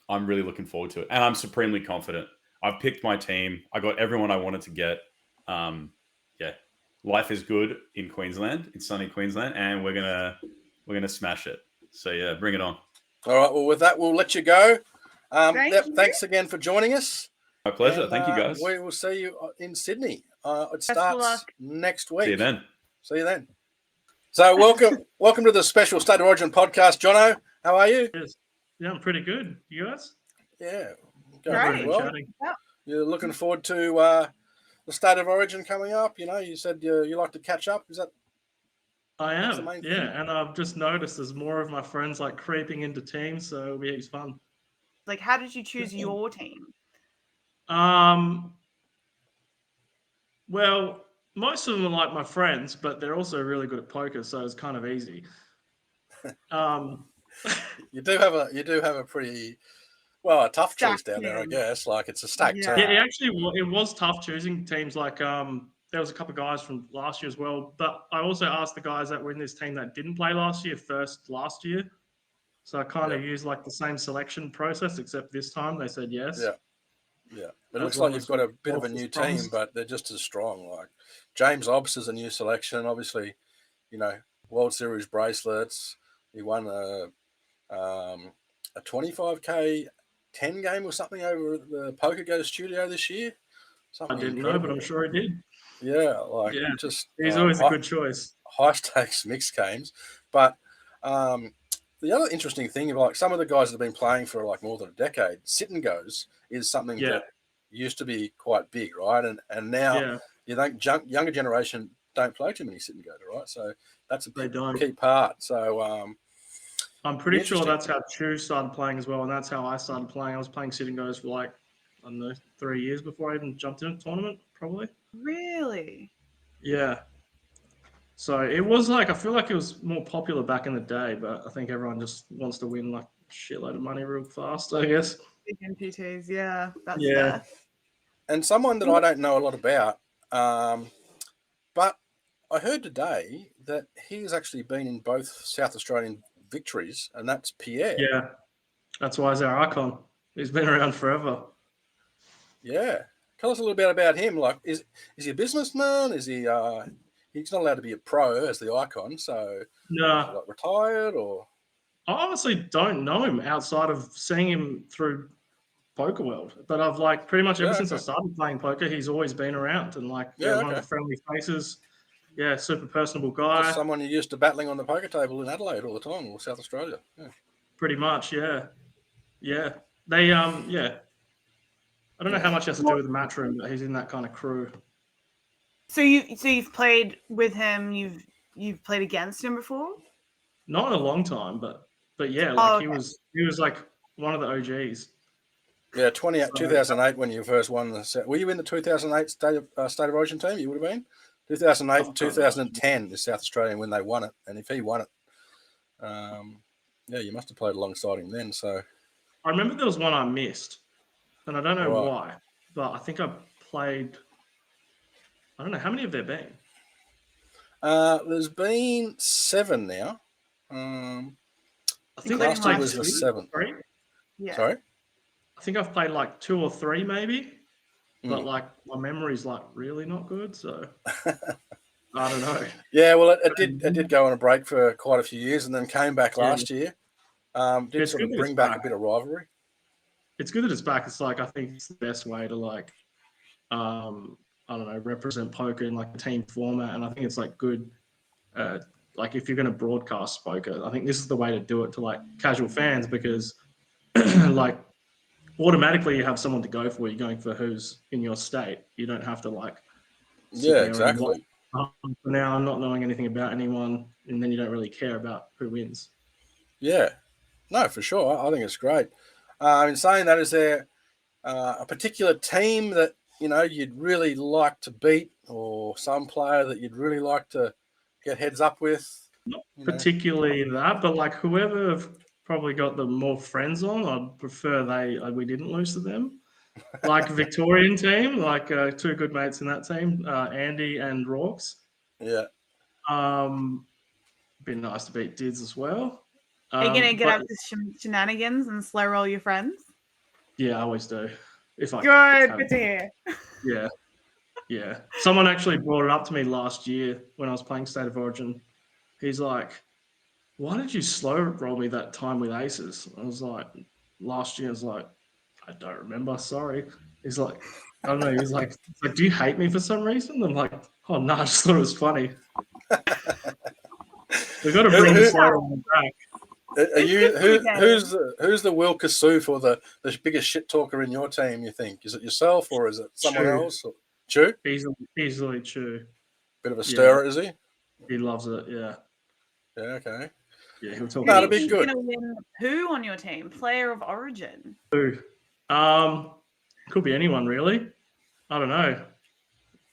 really looking forward to it. And I'm supremely confident. I've picked my team. I got everyone I wanted to get. Life is good in Queensland, in sunny Queensland, and we're gonna smash it. So, yeah, bring it on. All right, well, with that, we'll let you go. Thanks again for joining us. My pleasure. And, thank you, guys. We will see you in Sydney. It starts next week. See you then. So welcome to the special State of Origin podcast. Jono, how are you? Yeah, I'm pretty good. You guys? Yeah. Great. Well. You're looking forward to the State of Origin coming up. You know, you said you like to catch up. Is that? I am. Yeah, and I've just noticed there's more of my friends like creeping into teams, so it'll be fun. Like, how did you choose your team? Well, most of them are like my friends, but they're also really good at poker, so it's kind of easy. You do have a pretty a tough choice down there, I guess. Like it's a stacked team. Yeah, it was tough choosing teams. Like there was a couple of guys from last year as well, but I also asked the guys that were in this team that didn't play last year first last year. So I kind of used like the same selection process, except this time they said yes. Yeah. It looks like you've got a bit of a new team, but they're just as strong. Like James Obbs is a new selection. Obviously, you know, World Series bracelets. He won a 25K 10 game or something over at the Poker Go studio this year. Something I didn't know, but I'm sure he did. Yeah, just he's always a good choice. High stakes mixed games, but the other interesting thing, like some of the guys that have been playing for like more than a decade, sit and goes is something that used to be quite big, right? And now you think younger generation don't play too many sit and goes, right? So that's a key part. So I'm pretty sure that's how Chu started playing as well, and that's how I started playing. I was playing sit and goes for like, I don't know, 3 years before I even jumped in a tournament, probably. Really? Yeah. So it was like, I feel like it was more popular back in the day, but I think everyone just wants to win like shitload of money real fast, I guess. Big NPTs, yeah. That's Yeah. And someone that I don't know a lot about, but I heard today that he's actually been in both South Australian victories, and that's Pierre. Yeah, that's why he's our icon. He's been around forever. Yeah. Tell us a little bit about him. Like, is he a businessman? Is he? He's not allowed to be a pro as the icon, so No, is he, like, retired or? I honestly don't know him outside of seeing him through Poker World. But I've like pretty much ever since I started playing poker, he's always been around and like one of the friendly faces. Yeah, super personable guy. Just someone you're used to battling on the poker table in Adelaide all the time, or South Australia. Yeah. Pretty much, yeah. Yeah. They yeah. I don't know how much it has to do with the match room, but he's in that kind of crew. So you've played with him, you've played against him before? Not in a long time, but yeah, like he was like one of the OGs. Yeah, 2008 when you first won the set. Were you in the 2008 State of Origin team? You would have been. 2008 and 2010 is South Australian when they won it, and if he won it, yeah, you must have played alongside him then. So I remember there was one I missed, and I don't know why, but I think I played. I don't know how many have there been. There's been 7 now. I think last year was the 7th. Yeah. Sorry. I think I've played like 2 or 3 maybe, but like my memory's like really not good, so I don't know. Yeah, well, it did go on a break for quite a few years, and then came back last year. Did sort of bring back a bit of rivalry. It's good that it's back. It's like I think it's the best way to like, I don't know, represent poker in like a team format, and I think it's like good. Like if you're going to broadcast poker, I think this is the way to do it to like casual fans because like automatically you have someone to go for. You're going for who's in your state. You don't have to like. Yeah, exactly. For now, I'm not knowing anything about anyone, and then you don't really care about who wins. Yeah, no, for sure. I think it's great. In saying that, is there a particular team that you'd really like to beat, or some player that you'd really like to get heads up with? Not particularly that, but like whoever I've probably got the more friends on, I'd prefer we didn't lose to them. Like Victorian team, like 2 good mates in that team, Andy and Rorks. Yeah. Been nice to beat Dids as well. Are you gonna get up to shenanigans and slow roll your friends? Yeah, I always do. If I good to hear. Yeah. Yeah. Someone actually brought it up to me last year when I was playing State of Origin. He's like, why did you slow roll me that time with aces? I was like, last year, I was like, I don't remember, sorry. He's like, I don't know, he's like, do you hate me for some reason? I'm like, oh no, I just thought it was funny. We've got to bring the slow roll back. Are you who's the Will Kassouf or the biggest shit talker in your team, you think? Is it yourself or is it someone else? Or Chew? Easily Chew. Bit of a stirrer, is he? He loves it, yeah. Yeah, okay. Yeah, he'll talk about it. That'd be good. Gonna win who on your team? Player of Origin? Who? Could be anyone really. I don't know.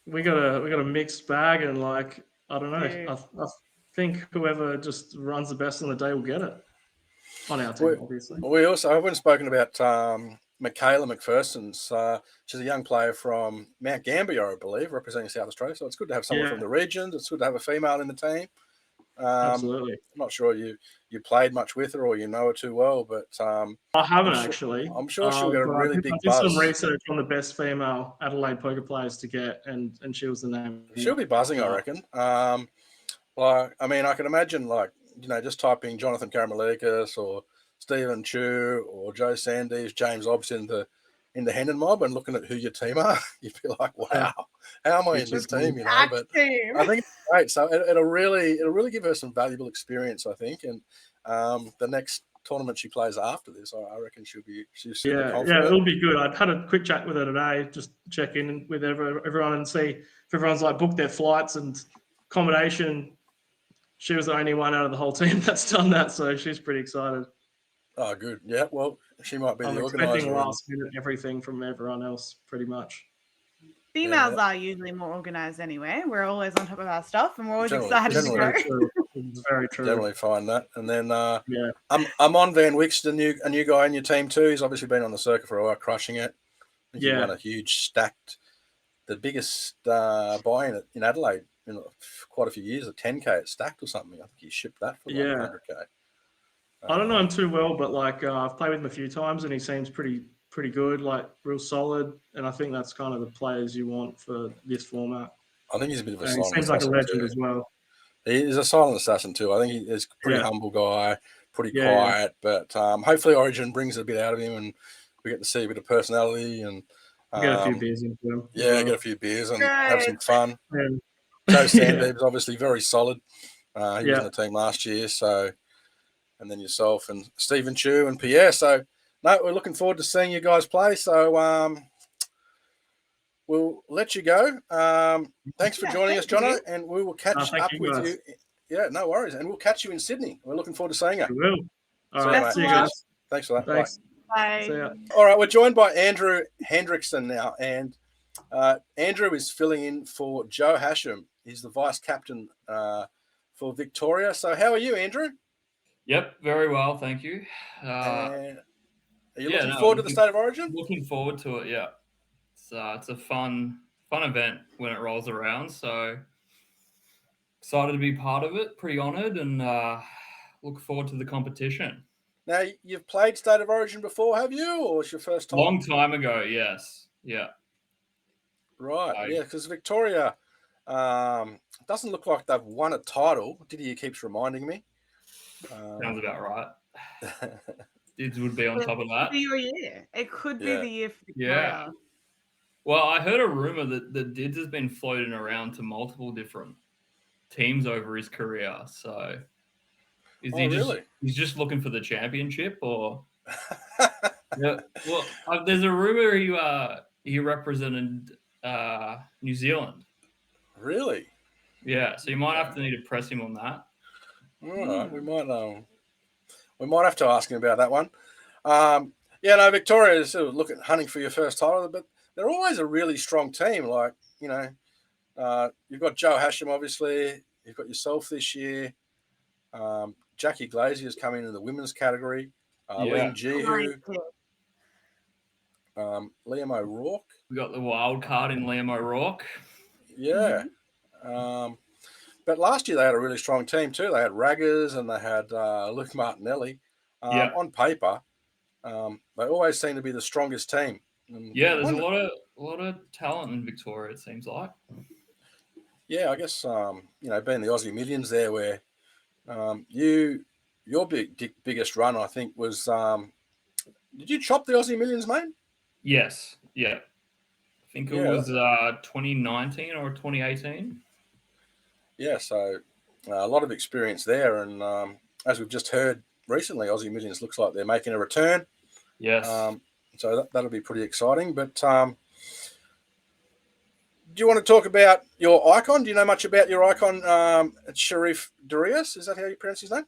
We got a mixed bag and like I don't know. I think whoever just runs the best on the day will get it. On our team, obviously. We also haven't spoken about Michaela McPherson's. She's a young player from Mount Gambier, I believe, representing South Australia. So it's good to have someone from the regions. It's good to have a female in the team. Absolutely. I'm not sure you played much with her or you know her too well, but I haven't actually. I'm sure she'll get a really big buzz. I did buzz. some research on the best female Adelaide poker players to get, and she was the name. She'll be buzzing, I reckon. Like, I mean, I can imagine, like, just typing Jonathan Karamalikis or Stephen Chew or Joe Sandys, James Obbs in the Hendon mob and looking at who your team are, you'd be like, wow, how am I in this team? But I think it's great. So it'll really give her some valuable experience, I think. And the next tournament she plays after this, I reckon she's super confident. Yeah, it'll be good. I've had a quick chat with her today, just check in with everyone and see if everyone's like booked their flights and accommodation. She was the only one out of the whole team that's done that, so she's pretty excited. Oh, good. Yeah, well, she might be the organizer. I'm expecting last minute everything from everyone else, pretty much. Females are usually more organised anyway. We're always on top of our stuff and we're always excited to go. It's very true. Definitely find that. And then Yeah. I'm on Van Wick's, a new guy in your team too. He's obviously been on the circuit for a while, crushing it. I think he won a huge stacked, the biggest buy in Adelaide in quite a few years, a 10K at Stacked or something. I think he shipped that for like 100K. I don't know him too well, but like I've played with him a few times, and he seems pretty good, like real solid. And I think that's kind of the players you want for this format. I think he's a bit of a silent assassin. He seems like a legend too. As well. He's a silent assassin too. I think he's a pretty humble guy, pretty quiet, but hopefully Origin brings a bit out of him, and we get to see a bit of personality and get a few beers into him. Yeah, get a few beers and have some fun. Joe Sandberg's obviously very solid. He was in the team last year, so, and then yourself and Stephen Chu and Pierre. So, no, we're looking forward to seeing you guys play. So, we'll let you go. Thanks for joining us, Jono, and we will catch up with you. Yeah, no worries. And we'll catch you in Sydney. We're looking forward to seeing you. We will. All right. See you guys. Thanks for that. Thanks. Bye. See ya. All right, we're joined by Andrew Hinrichsen now, and Andrew is filling in for Joe Hachem. He's the vice captain for Victoria. So how are you, Andrew? Yep, very well, thank you. Are you looking forward to the State of Origin? Looking forward to it, yeah. It's a fun event when it rolls around, so excited to be part of it, pretty honoured, and look forward to the competition. Now, you've played State of Origin before, have you, or it's your first time? Long time ago, yes. Yeah. Right, because Victoria doesn't look like they've won a title. Didier keeps reminding me. Sounds about right. Dids would be on top of that. It could be your year. It could be the year for Victoria. Yeah. Well, I heard a rumour that Dids has been floating around to multiple different teams over his career, so... He's just looking for the championship, or well, there's a rumor he represented New Zealand. Really? Yeah, so you might have to need to press him on that. All right, we might have to ask him about that one. Victoria is sort of hunting for your first title, but they're always a really strong team. Like you've got Joe Hachem, obviously. You've got yourself this year. Jackie Glazier's coming into the women's category. Liam Jihu. Liam O'Rourke. We got the wild card in Liam O'Rourke. Yeah. But last year they had a really strong team too. They had Raggers and they had Luke Martinelli. On paper, they always seem to be the strongest team. And there's a lot of talent in Victoria, it seems like. Yeah, I guess being the Aussie Millions there, where your biggest run, I think, was did you chop the Aussie Millions, mate? Yes, yeah. I think it was 2019 or 2018. Yeah, so a lot of experience there, and as we've just heard recently, Aussie Millions looks like they're making a return. Yes. So that'll be pretty exciting. But do you want to talk about your icon? Do you know much about your icon, Sharif Darius? Is that how you pronounce his name?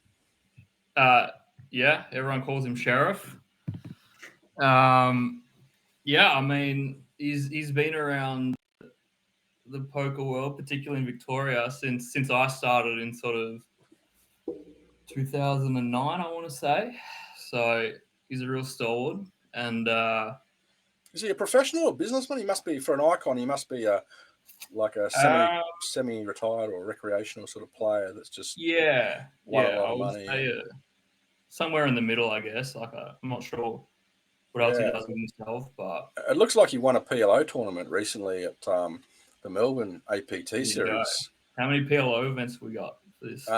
Yeah, everyone calls him Sheriff. I mean, he's been around the poker world, particularly in Victoria, since I started in sort of 2009, I want to say. So he's a real stalwart. And is he a professional or businessman? He must be, for an icon, he must be a semi-retired or recreational sort of player that's just won a lot of money. Somewhere in the middle, I guess. Like I'm not sure what else he does with himself, but it looks like he won a PLO tournament recently at the Melbourne APT series. How many PLO events have we got for this?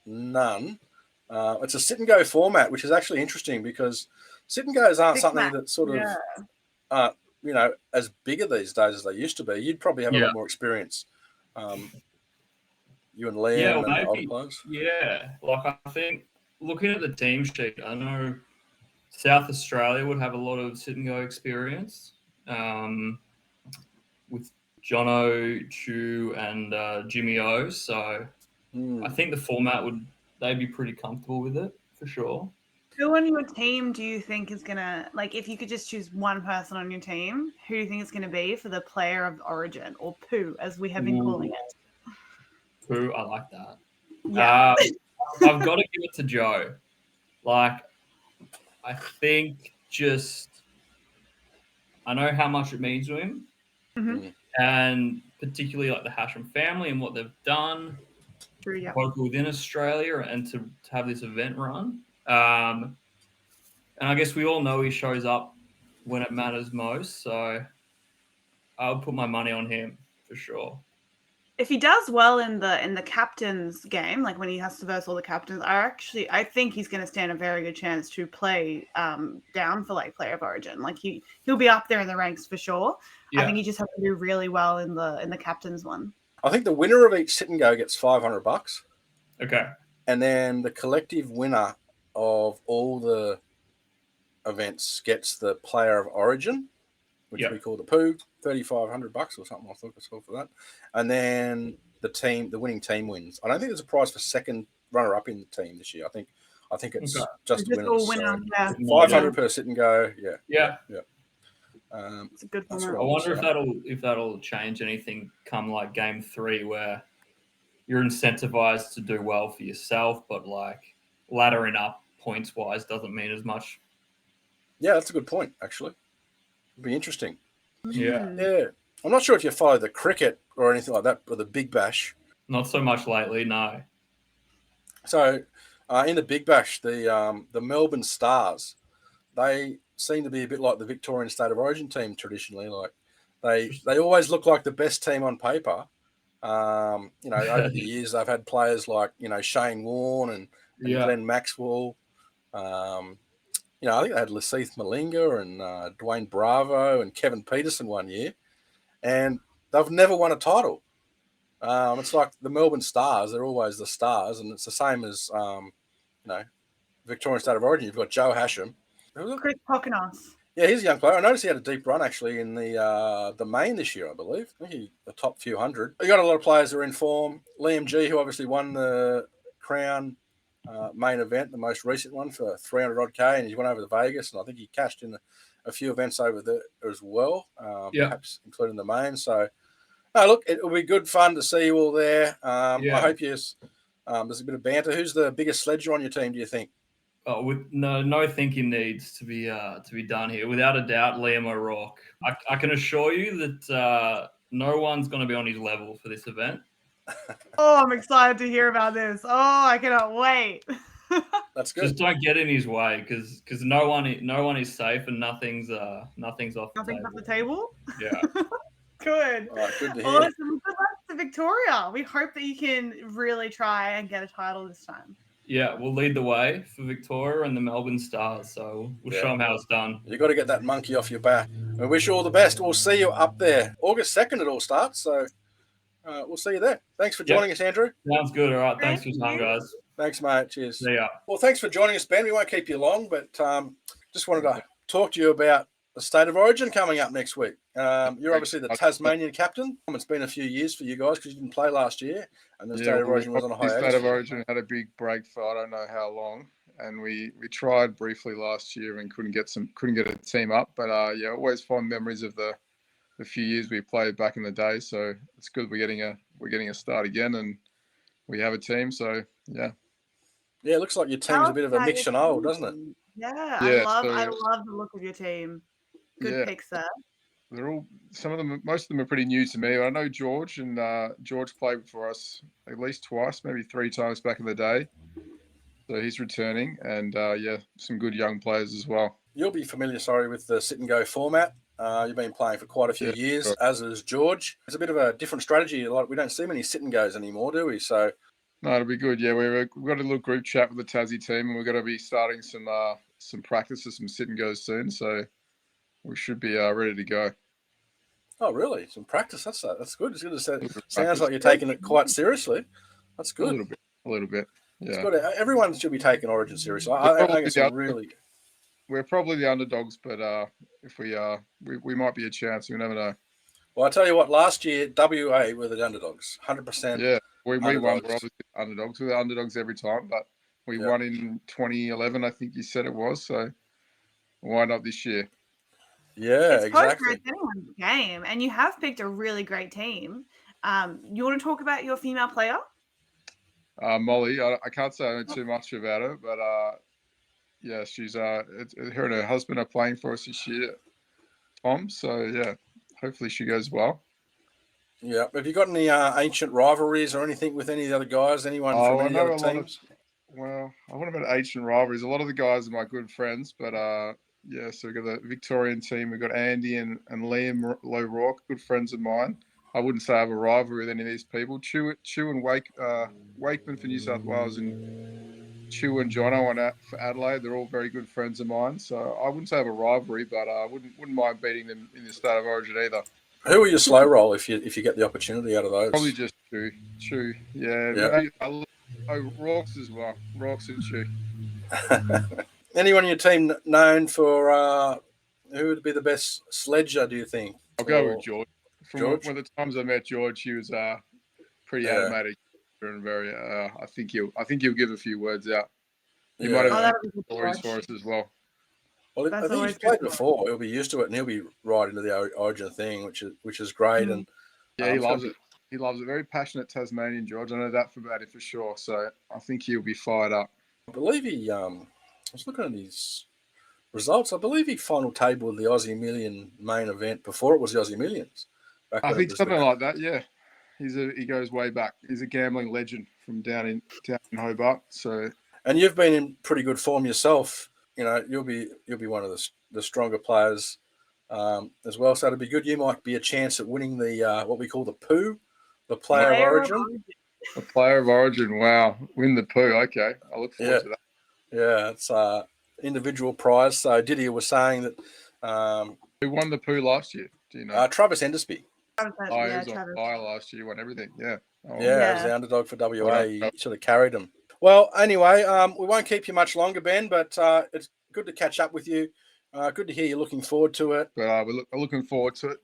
None. It's a sit and go format, which is actually interesting because sit and goes aren't something that sort of as bigger these days as they used to be. You'd probably have a lot more experience. You and Liam and the other players. Yeah, like I think looking at the team sheet, I know South Australia would have a lot of sit and go experience with Jono, Chu, and Jimmy O. So I think the format they'd be pretty comfortable with it for sure. Who on your team do you think is gonna, like, if you could just choose one person on your team, who do you think it's gonna be for the player of Origin, or Pooh, as we have been calling it? Pooh, I like that. Yeah. I've got to give it to Joe. Like, I think I know how much it means to him, and particularly like the Hachem family and what they've done, both within Australia and to have this event run. And I guess we all know he shows up when it matters most, so I'll put my money on him for sure. If he does well in the captain's game, like when he has to verse all the captains, I think he's going to stand a very good chance to play down for like Player of Origin. Like he'll be up there in the ranks for sure. Yeah. I think he just has to do really well in the captain's one. I think the winner of each sit and go gets $500. Okay. And then the collective winner of all the events gets the Player of Origin, which we call the poo, $3,500 or something. I thought I saw for that. And then the winning team wins. I don't think there's a prize for second runner-up in the team this year. I think it's just winners. Winner, so 500 per sit and go. Yeah. It's a good one. I wonder if that'll change anything come like game 3 where you're incentivized to do well for yourself, but like laddering up points wise doesn't mean as much. Yeah, that's a good point, actually. It'd be interesting. Yeah. I'm not sure if you follow the cricket or anything like that, or the Big Bash. Not so much lately, no. So, in the Big Bash, the Melbourne Stars, they seem to be a bit like the Victorian State of Origin team traditionally. Like they always look like the best team on paper. Over the years, they've had players like Shane Warne and Glenn Maxwell. I think they had Laseith Malinga and Dwayne Bravo and Kevin Peterson one year, and they've never won a title. It's like the Melbourne Stars; they're always the stars, and it's the same as Victorian State of Origin. You've got Joe Hachem, Chris Poconos. Yeah, he's a young player. I noticed he had a deep run actually in the main this year, I believe. I think he the top few hundred. You got a lot of players that are in form. Liam G, who obviously won the Crown main event, the most recent one for 300 odd K, and he went over to Vegas, and I think he cashed in a few events over there as well, perhaps including the main. So, look, it'll be good fun to see you all there. I hope there's a bit of banter. Who's the biggest sledger on your team, do you think? Oh, with no thinking needs to be done here. Without a doubt, Liam O'Rourke. I can assure you that no one's going to be on his level for this event. Oh, I'm excited to hear about this. Oh, I cannot wait. That's good. Just don't get in his way because no one is safe and nothing's off the table. Yeah. Good. All right, good to hear. Awesome. Good luck to Victoria. We hope that you can really try and get a title this time. Yeah, we'll lead the way for Victoria and the Melbourne Stars. So we'll show them how it's done. You've got to get that monkey off your back. We wish you all the best. We'll see you up there. August 2nd it all starts. So we'll see you there. Thanks for joining us, Andrew. Sounds good. All right. Thanks for your time, guys. Thanks, mate. Cheers. See ya. Well, thanks for joining us, Ben. We won't keep you long, but just wanted to talk to you about the State of Origin coming up next week. You're obviously the Tasmanian captain. It's been a few years for you guys because you didn't play last year, and the State of Origin was on a hiatus. The State of Origin had a big break for I don't know how long, and we tried briefly last year and couldn't get a team up. But always fond memories of the few years we played back in the day. So it's good we're getting a start again, and we have a team. So yeah, it looks like your team's a bit of a mix and old, doesn't it? Yeah, I love the look of your team. Good picks there. They're all most of them are pretty new to me. I know George, and George played for us at least twice, maybe 3 times back in the day. So he's returning, and some good young players as well. You'll be familiar, with the sit and go format. You've been playing for quite a few years, as is George. It's a bit of a different strategy. We don't see many sit and goes anymore, do we? So no, it'll be good. Yeah, we've got a little group chat with the Tassie team, and we're going to be starting some practices, some sit and goes soon. So we should be ready to go. Oh, really? Some practice? That's good. It's good to say. Sounds like you're taking it quite seriously. That's good. A little bit. Yeah. It's good. Everyone should be taking Origin seriously. I think it's really. We're probably the underdogs, but if we might be a chance. We never know. Well, I tell you what. Last year, WA were the underdogs, 100%. Yeah, we won. We're obviously underdogs. We're the underdogs every time, but we won in 2011. I think you said it was. So why not this year? Yeah, exactly. It's anyone's game, and you have picked a really great team. You want to talk about your female player? Molly. I can't say I know too much about her, but yeah, she's her and her husband are playing for us this year, Tom. So yeah, hopefully she goes well. Yeah. Have you got any ancient rivalries or anything with any of the other guys? Anyone from any other teams? Well, I wouldn't have ancient rivalries. A lot of the guys are my good friends, but yeah, so we've got the Victorian team. We've got Andy and Liam Low-Rourke, good friends of mine. I wouldn't say I have a rivalry with any of these people. Chew and Wakeman for New South Wales and Chew and Jono for Adelaide. They're all very good friends of mine. So I wouldn't say I have a rivalry, but I wouldn't mind beating them in the State of Origin either. Who are your slow roll if you get the opportunity out of those? Probably just Chew. Yeah. Rocks as well. Rocks and Chew. Anyone in your team known for who would be the best sledger, do you think? I'll go with George. From one of the times I met George, he was pretty animated and very. I think he'll give a few words out. He might have stories for us as well. Well, I think he's played before. He'll be used to it, and he'll be right into the Origin thing, which is great. And yeah, he loves it. He loves it. Very passionate Tasmanian, George. I know that about him for sure. So I think he'll be fired up. I believe he. I was looking at his results. I believe he final tabled the Aussie Million main event before it was the Aussie Millions. I think something like that. Yeah, he goes way back. He's a gambling legend from down in Hobart. So, and you've been in pretty good form yourself. You know, you'll be one of the stronger players as well. So it'd be good. You might be a chance at winning the what we call the POO, the Player of Origin. The Player of Origin. Wow, win the POO. Okay, I look forward to that. Yeah, it's individual prize. So Didier was saying that who won the POO last year? Do you know? Travis Endersby. He was on fire last year. Won everything. Yeah. He was the underdog for WA. He sort of carried him. Well, anyway, we won't keep you much longer, Ben, but it's good to catch up with you. Good to hear you're looking forward to it. But we're looking forward to it.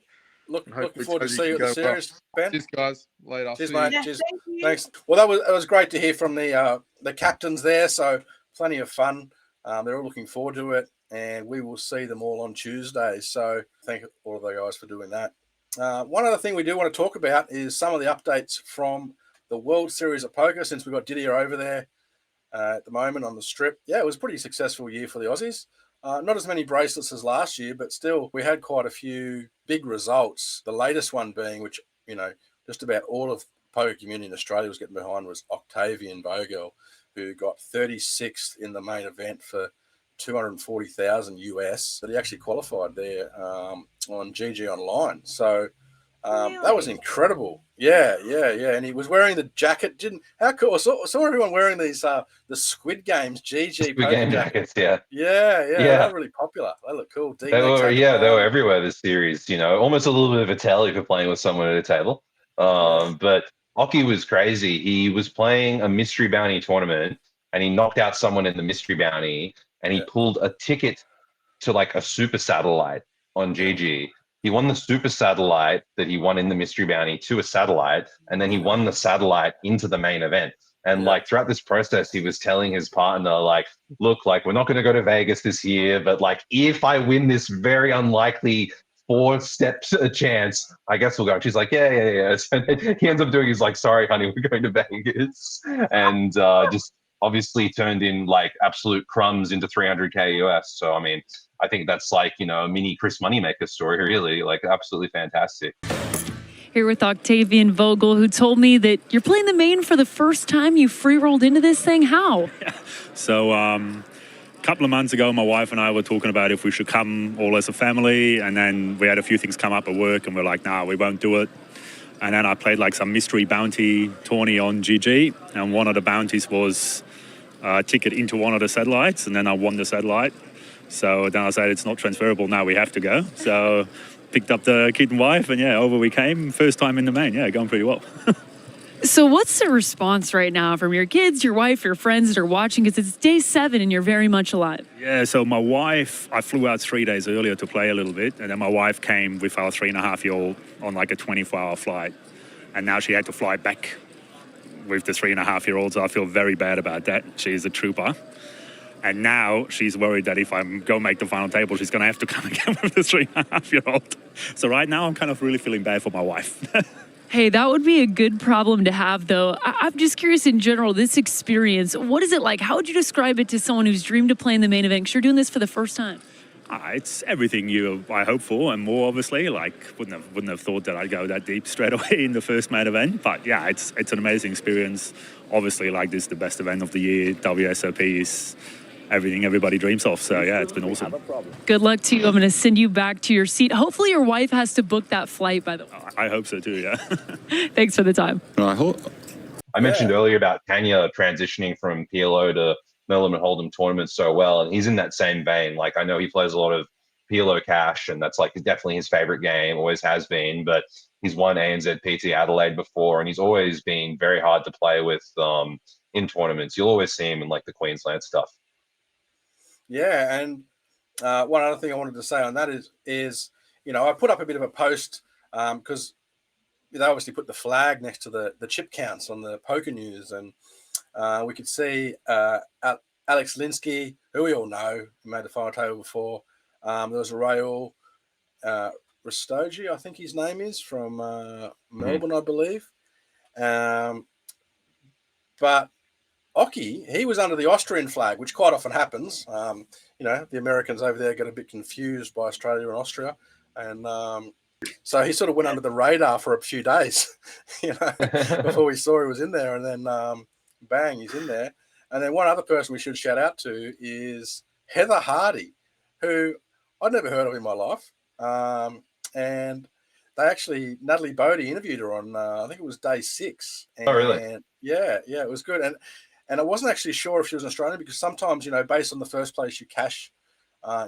Looking forward to see you at the series, Ben. Cheers, guys. Later. Cheers, mate. Yeah, cheers. Thanks. Well, it was great to hear from the captains there. So plenty of fun. They're all looking forward to it, and we will see them all on Tuesday. So thank all of the guys for doing that. One other thing we do want to talk about is some of the updates from the World Series of Poker, since we've got Didier over there at the moment on the strip. Yeah, it was a pretty successful year for the Aussies. Not as many bracelets as last year, but still we had quite a few big results. The latest one being, which, you know, just about all of the poker community in Australia was getting behind, was Octavian Vogel, who got 36th in the main event for $240,000 US. But he actually qualified there on GG Online. So that was incredible. Yeah. And he was wearing the jacket. How cool! I saw everyone wearing these the Squid Games GG Squid Game jackets. Yeah. They were really popular. They look cool. They were everywhere this series. You know, almost a little bit of a tell if you're playing with someone at a table. But Occy was crazy. He was playing a mystery bounty tournament, and he knocked out someone in the mystery bounty, and he pulled a ticket to like a super satellite on GG. He won the super satellite that he won in the mystery bounty to a satellite, and then he won the satellite into the main event. And like throughout this process, he was telling his partner, like, look, like, we're not going to go to Vegas this year, but like, if I win this very unlikely 4 steps a chance, I guess we'll go. And she's like, yeah. So he ends up doing, he's like, sorry, honey, we're going to Vegas. And just obviously turned in like absolute crumbs into 300K US. So, I mean, I think that's like, you know, a mini Chris Moneymaker story, really, like absolutely fantastic. Here with Octavian Vogel, who told me that you're playing the main for the first time. You free rolled into this thing. How? So a couple of months ago, my wife and I were talking about if we should come all as a family. And then we had a few things come up at work and we're like, nah, we won't do it. And then I played like some mystery bounty tourney on GG. And one of the bounties was a ticket into one of the satellites. And then I won the satellite. So then I said, it's not transferable. Now we have to go. So picked up the kid and wife and over we came. First time in the main. Yeah, going pretty well. So what's the response right now from your kids, your wife, your friends that are watching? Because it's day 7 and you're very much alive. Yeah, so my wife, I flew out 3 days earlier to play a little bit. And then my wife came with our 3.5-year-old on like a 24-hour flight. And now she had to fly back with the 3.5-year-old. So I feel very bad about that. She's a trooper. And now she's worried that if I go make the final table, she's going to have to come again with the 3.5-year-old. So right now I'm kind of really feeling bad for my wife. Hey, that would be a good problem to have, though. I'm just curious in general, this experience, what is it like? How would you describe it to someone who's dreamed of playing the main event? 'Cause you're doing this for the first time. It's everything I hope for and more, obviously. Like, wouldn't have thought that I'd go that deep straight away in the first main event. But yeah, it's an amazing experience. Obviously, like, this is the best event of the year. WSOP is everything everybody dreams of. So yeah, it's been awesome. Good luck to you. I'm going to send you back to your seat. Hopefully your wife has to book that flight, by the way. I hope so too, yeah. Thanks for the time. I mentioned earlier about Tanya transitioning from PLO to Melbourne Hold'em tournaments so well, and he's in that same vein. Like, I know he plays a lot of PLO cash, and that's like definitely his favorite game, always has been, but he's won ANZ PT Adelaide before, and he's always been very hard to play with in tournaments. You'll always see him in like the Queensland stuff. Yeah, and one other thing I wanted to say on that is I put up a bit of a post because they obviously put the flag next to the chip counts on the Poker News, and we could see Alex Linsky, who we all know, who made the final table before. There was Raul Rastogi, I think his name is, from Melbourne, I believe. But Oki, he was under the Austrian flag, which quite often happens. The Americans over there get a bit confused by Australia and Austria. And so he sort of went under the radar for a few days, before we saw he was in there. And then bang, he's in there. And then one other person we should shout out to is Heather Hardy, who I'd never heard of in my life. And they actually, Natalie Bodie interviewed her on, I think it was day 6. And, oh, really? Yeah, it was good. And I wasn't actually sure if she was an Australian, because sometimes, based on the first place you cash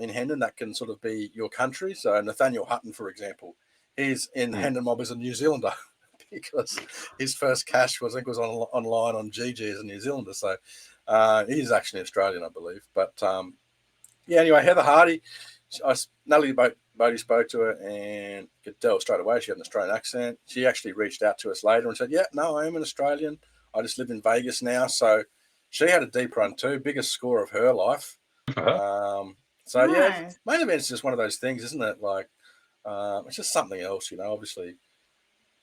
in Hendon, that can sort of be your country. So Nathaniel Hutton, for example, he's in Hendon Mob as a New Zealander because his first cash was online on GG as a New Zealander. So he's actually Australian, I believe. But anyway, Heather Hardy, Natalie Bodie spoke to her and could tell straight away she had an Australian accent. She actually reached out to us later and said, yeah, no, I am an Australian. I just live in Vegas now. So she had a deep run too, biggest score of her life. So yeah, main event's just one of those things, isn't it? Like, it's just something else, obviously.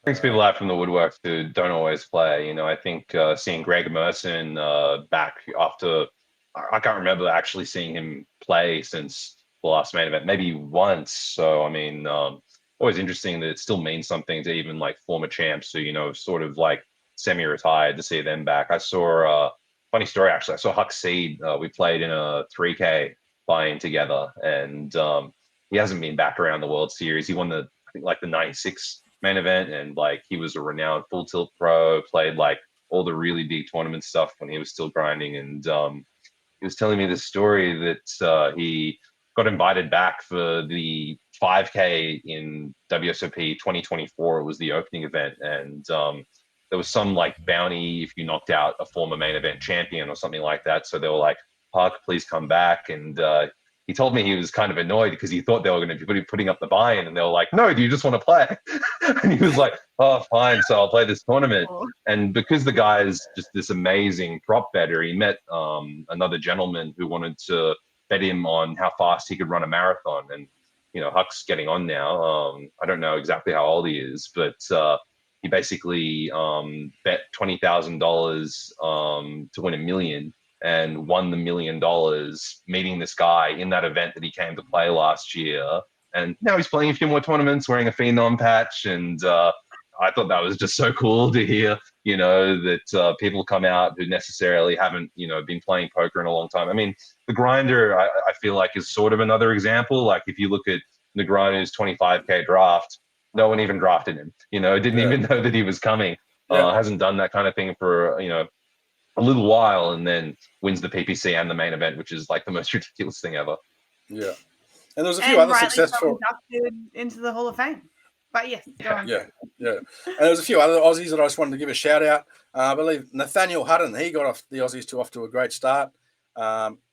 Brings people out from the woodworks who don't always play. I think seeing Greg Merson back after, I can't remember actually seeing him play since the last main event, maybe once. So, I mean, always interesting that it still means something to even like former champs who, sort of like semi-retired, to see them back. I saw funny story, actually. I saw Huck Seed. We played in a 3K buy-in together, and he hasn't been back around the World Series. He won I think the 96 main event, and like he was a renowned full tilt pro, played like all the really big tournament stuff when he was still grinding. And he was telling me this story that he got invited back for the 5K in WSOP 2024. It was the opening event, and there was some like bounty if you knocked out a former main event champion or something like that. So they were like, Park, please come back. And he told me he was kind of annoyed because he thought they were going to be putting up the buy-in, and they were like, no, do you just want to play? And he was like, oh, fine, so I'll play this tournament. And because the guy is just this amazing prop bettor, he met another gentleman who wanted to bet him on how fast he could run a marathon. And Huck's getting on now. I don't know exactly how old he is, but he basically bet $20,000 to win $1 million, and won the $1 million meeting this guy in that event that he came to play last year. And now he's playing a few more tournaments, wearing a Phenom patch. And I thought that was just so cool to hear, that people come out who necessarily haven't, been playing poker in a long time. I mean, the Grinder, I feel like, is sort of another example. Like, if you look at the Grinder's 25K draft, no one even drafted him, didn't even know that he was coming. Hasn't done that kind of thing for, a little while, and then wins the PPC and the main event, which is like the most ridiculous thing ever. Yeah. And there's a few other successful inducted into the Hall of Fame. But yes, go on. Yeah. And there's a few other Aussies that I just wanted to give a shout out. I believe Nathaniel Hutton, he got the Aussies off to a great start.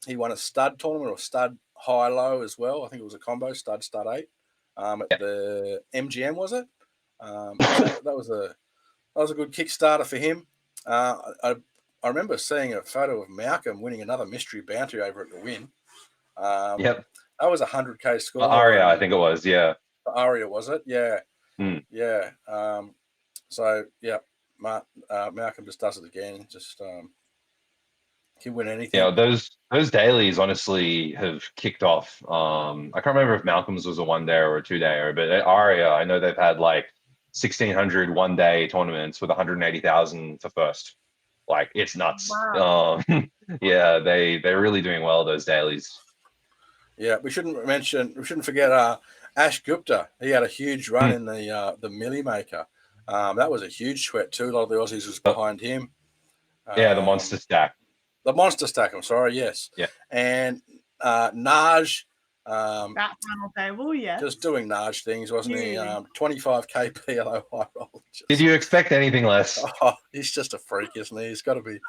He won a stud tournament, or stud high-low as well. I think it was a combo, stud 8 at the MGM, was it? That was a good Kickstarter for him. I remember seeing a photo of Malcolm winning another mystery bounty over at the Win. That was a 100K score. Aria, I think it was, yeah. Aria, was it? Yeah. Yeah. So yeah, Malcolm just does it again. Just can win anything. Yeah, those dailies honestly have kicked off. I can't remember if Malcolm's was a 1 day or a 2 day, but at Aria, I know they've had like 1,600 1 day tournaments with 180,000 for first. Like it's nuts. Wow. Yeah, they're really doing well, those dailies. Yeah, we shouldn't forget Ash Gupta. He had a huge run in the Millie Maker. That was a huge sweat too. A lot of the Aussies was behind him. Yeah, the monster stack. The monster stack, I'm sorry, yes. Yeah. And Naj, That final table, yeah. just doing Naj things, wasn't he? 25k PLO high roll. Did you expect anything less? Oh, he's just a freak, isn't he? He's got to be,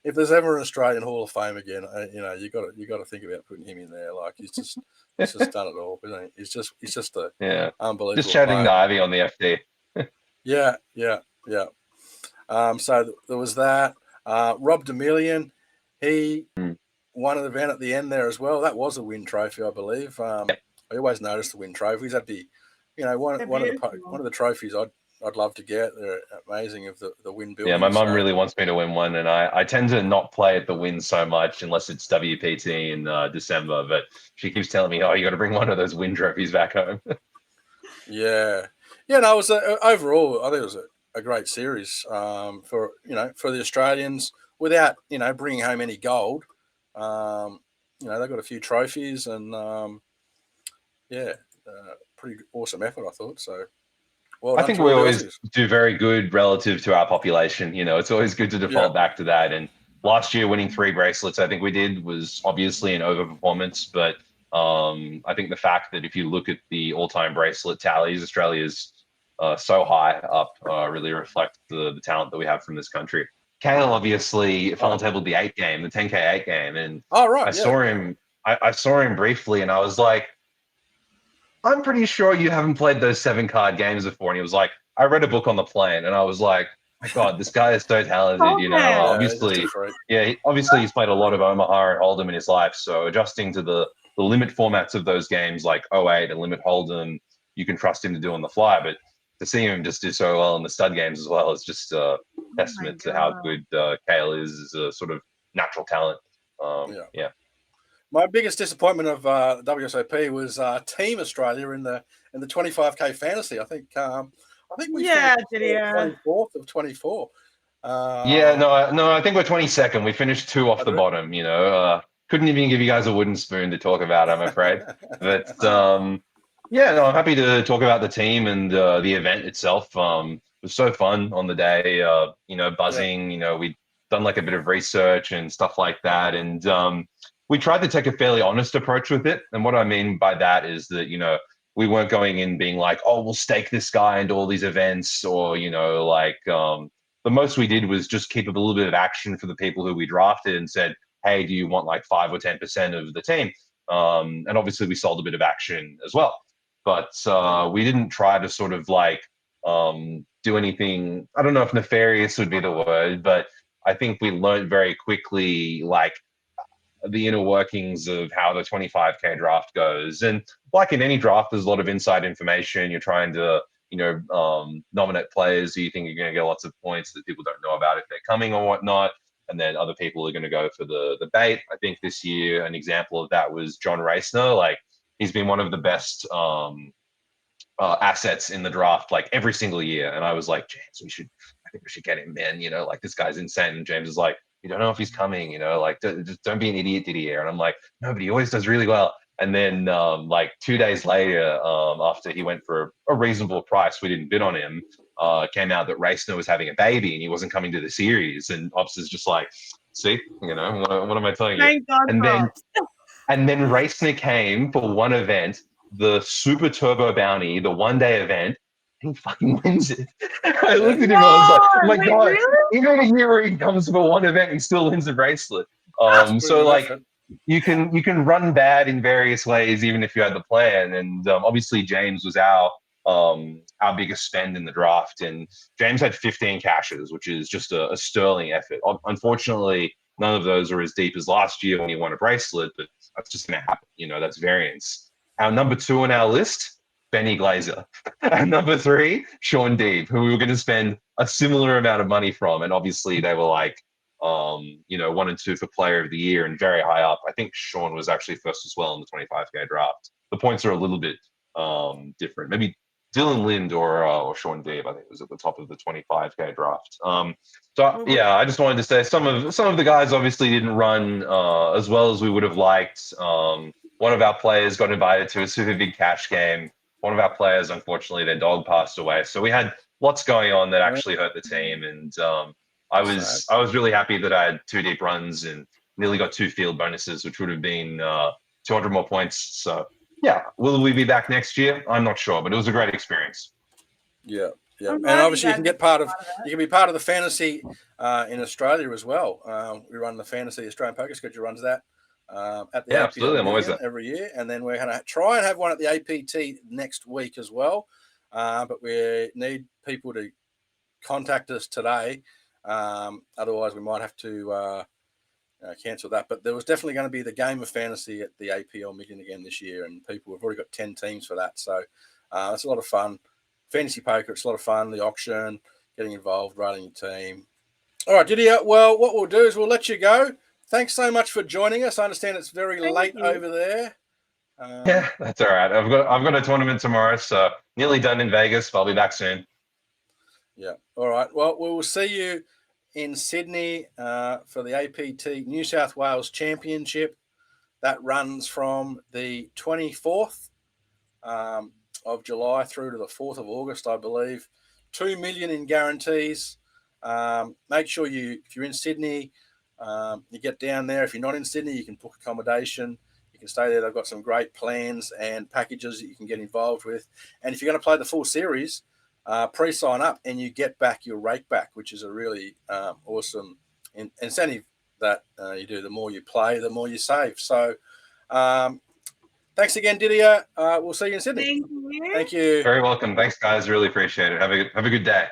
if there's ever an Australian Hall of Fame again, you got to think about putting him in there. Like he's just done it all, isn't he? He's just a unbelievable. Just chatting player. to Ivy on the FD. Yeah. So there was that. Rob Demillion, he won an event at the end there as well. That was a win trophy, I believe. I always notice the win trophies. That'd be, one of the trophies I'd love to get. They're amazing of the win building. Yeah, my mum really wants me to win one, and I tend to not play at the win so much unless it's WPT in December. But she keeps telling me, "Oh, you got to bring one of those win trophies back home." Yeah. No, it was overall. I think it was a great series for the Australians without bringing home any gold. They got a few trophies and pretty awesome effort, I thought. So, well, I think we always do very good relative to our population. It's always good to default back to that. And last year, winning 3 bracelets, I think we did, was obviously an overperformance. But I think the fact that if you look at the all-time bracelet tallies, Australia's so high up really reflect the talent that we have from this country. Kale obviously final tabled the 8 game, the 10K 8 game, and I saw him. I saw him briefly, and I was like, "I'm pretty sure you haven't played those 7-card games before." And he was like, "I read a book on the plane," and I was like, "My God, this guy is so talented." Obviously, he's played a lot of Omaha and Hold'em in his life, so adjusting to the limit formats of those games like 08 and Limit Hold'em, you can trust him to do on the fly, but to see him just do so well in the stud games as well is just a testament to how good Kale is as a sort of natural talent. My biggest disappointment of WSOP was Team Australia in the 25k fantasy. I think we finished 24th of 24. I think we're 22nd. We finished 2 off the bottom. Couldn't even give you guys a wooden spoon to talk about, I'm afraid. But I'm happy to talk about the team and the event itself. It was so fun on the day, buzzing, we'd done like a bit of research and stuff like that. And we tried to take a fairly honest approach with it. And what I mean by that is that, we weren't going in being like, "Oh, we'll stake this guy into all these events," or, the most we did was just keep a little bit of action for the people who we drafted and said, "Hey, do you want like 5 or 10% of the team?" And obviously we sold a bit of action as well. But we didn't try to sort of like do anything. I don't know if nefarious would be the word, but I think we learned very quickly like the inner workings of how the 25k draft goes. And like in any draft, there's a lot of inside information. You're trying to nominate players who you think you're going to get lots of points that people don't know about if they're coming or whatnot. And then other people are going to go for the bait. I think this year, an example of that was John Reisner. Like, he's been one of the best assets in the draft, like every single year. And I was like, James, I think we should get him, man. Like, this guy's insane. And James is like, "You don't know if he's coming, like, just don't be an idiot, Didier." And I'm like, "No, but he always does really well." And then like 2 days later, after he went for a reasonable price, we didn't bid on him, came out that Reisner was having a baby and he wasn't coming to the series. And Ops is just like, "See, what am I telling you?" Thank God, and then Reisner came for one event, the Super Turbo Bounty, the 1-day event. He fucking wins it. I looked at him and I was like, "Oh my God, really? Even a year where he comes for one event, he still wins a bracelet." So like, you can run bad in various ways, even if you had the plan. And obviously James was our biggest spend in the draft, and James had 15 cashes, which is just a sterling effort. Unfortunately, none of those are as deep as last year when he won a bracelet, but that's just gonna happen. That's variance. Our number 2 on our list, Benny Glazer. And number 3, Sean Deeb, who we were going to spend a similar amount of money from. And obviously they were like, 1 and 2 for player of the year and very high up. I think Sean was actually first as well in the 25K draft. The points are a little bit different. Maybe Dylan Lind or Sean Deeb, I think, was at the top of the 25K draft. I just wanted to say some of the guys obviously didn't run as well as we would have liked. One of our players got invited to a super big cash game. One of our players, unfortunately, their dog passed away. So we had lots going on that actually hurt the team. And I was really happy that I had 2 deep runs and nearly got 2 field bonuses, which would have been 200 more points. So yeah, will we be back next year? I'm not sure, but it was a great experience. Yeah. And obviously you can be part of the fantasy in Australia as well. We run the fantasy Australian Poker Schedule runs that at the APL absolutely. I'm always there every year, and then we're going to try and have one at the APT next week as well. But we need people to contact us today. Otherwise, we might have to cancel that. But there was definitely going to be the game of fantasy at the APL Million again this year, and people have already got 10 teams for that. So it's a lot of fun. Fantasy poker, it's a lot of fun. The auction, getting involved, running your team. All right, Didier. Well, what we'll do is we'll let you go. Thanks so much for joining us. I understand it's very late over there. Yeah, that's all right. I've got a tournament tomorrow, so nearly done in Vegas. But I'll be back soon. Yeah. All right. Well, we will see you in Sydney for the APT New South Wales Championship. That runs from the 24th of July through to the 4th of August, I believe. 2 million in guarantees. Make sure if you're in Sydney, you get down there. If you're not in Sydney, you can book accommodation. You can stay there. They've got some great plans and packages that you can get involved with. And if you're going to play the full series, pre-sign up and you get back your rake back, which is a really awesome incentive that you do. The more you play, the more you save. So thanks again, Didier. We'll see you in Sydney. Thank you. Thank you. Very welcome. Thanks, guys. Really appreciate it. Have a good day.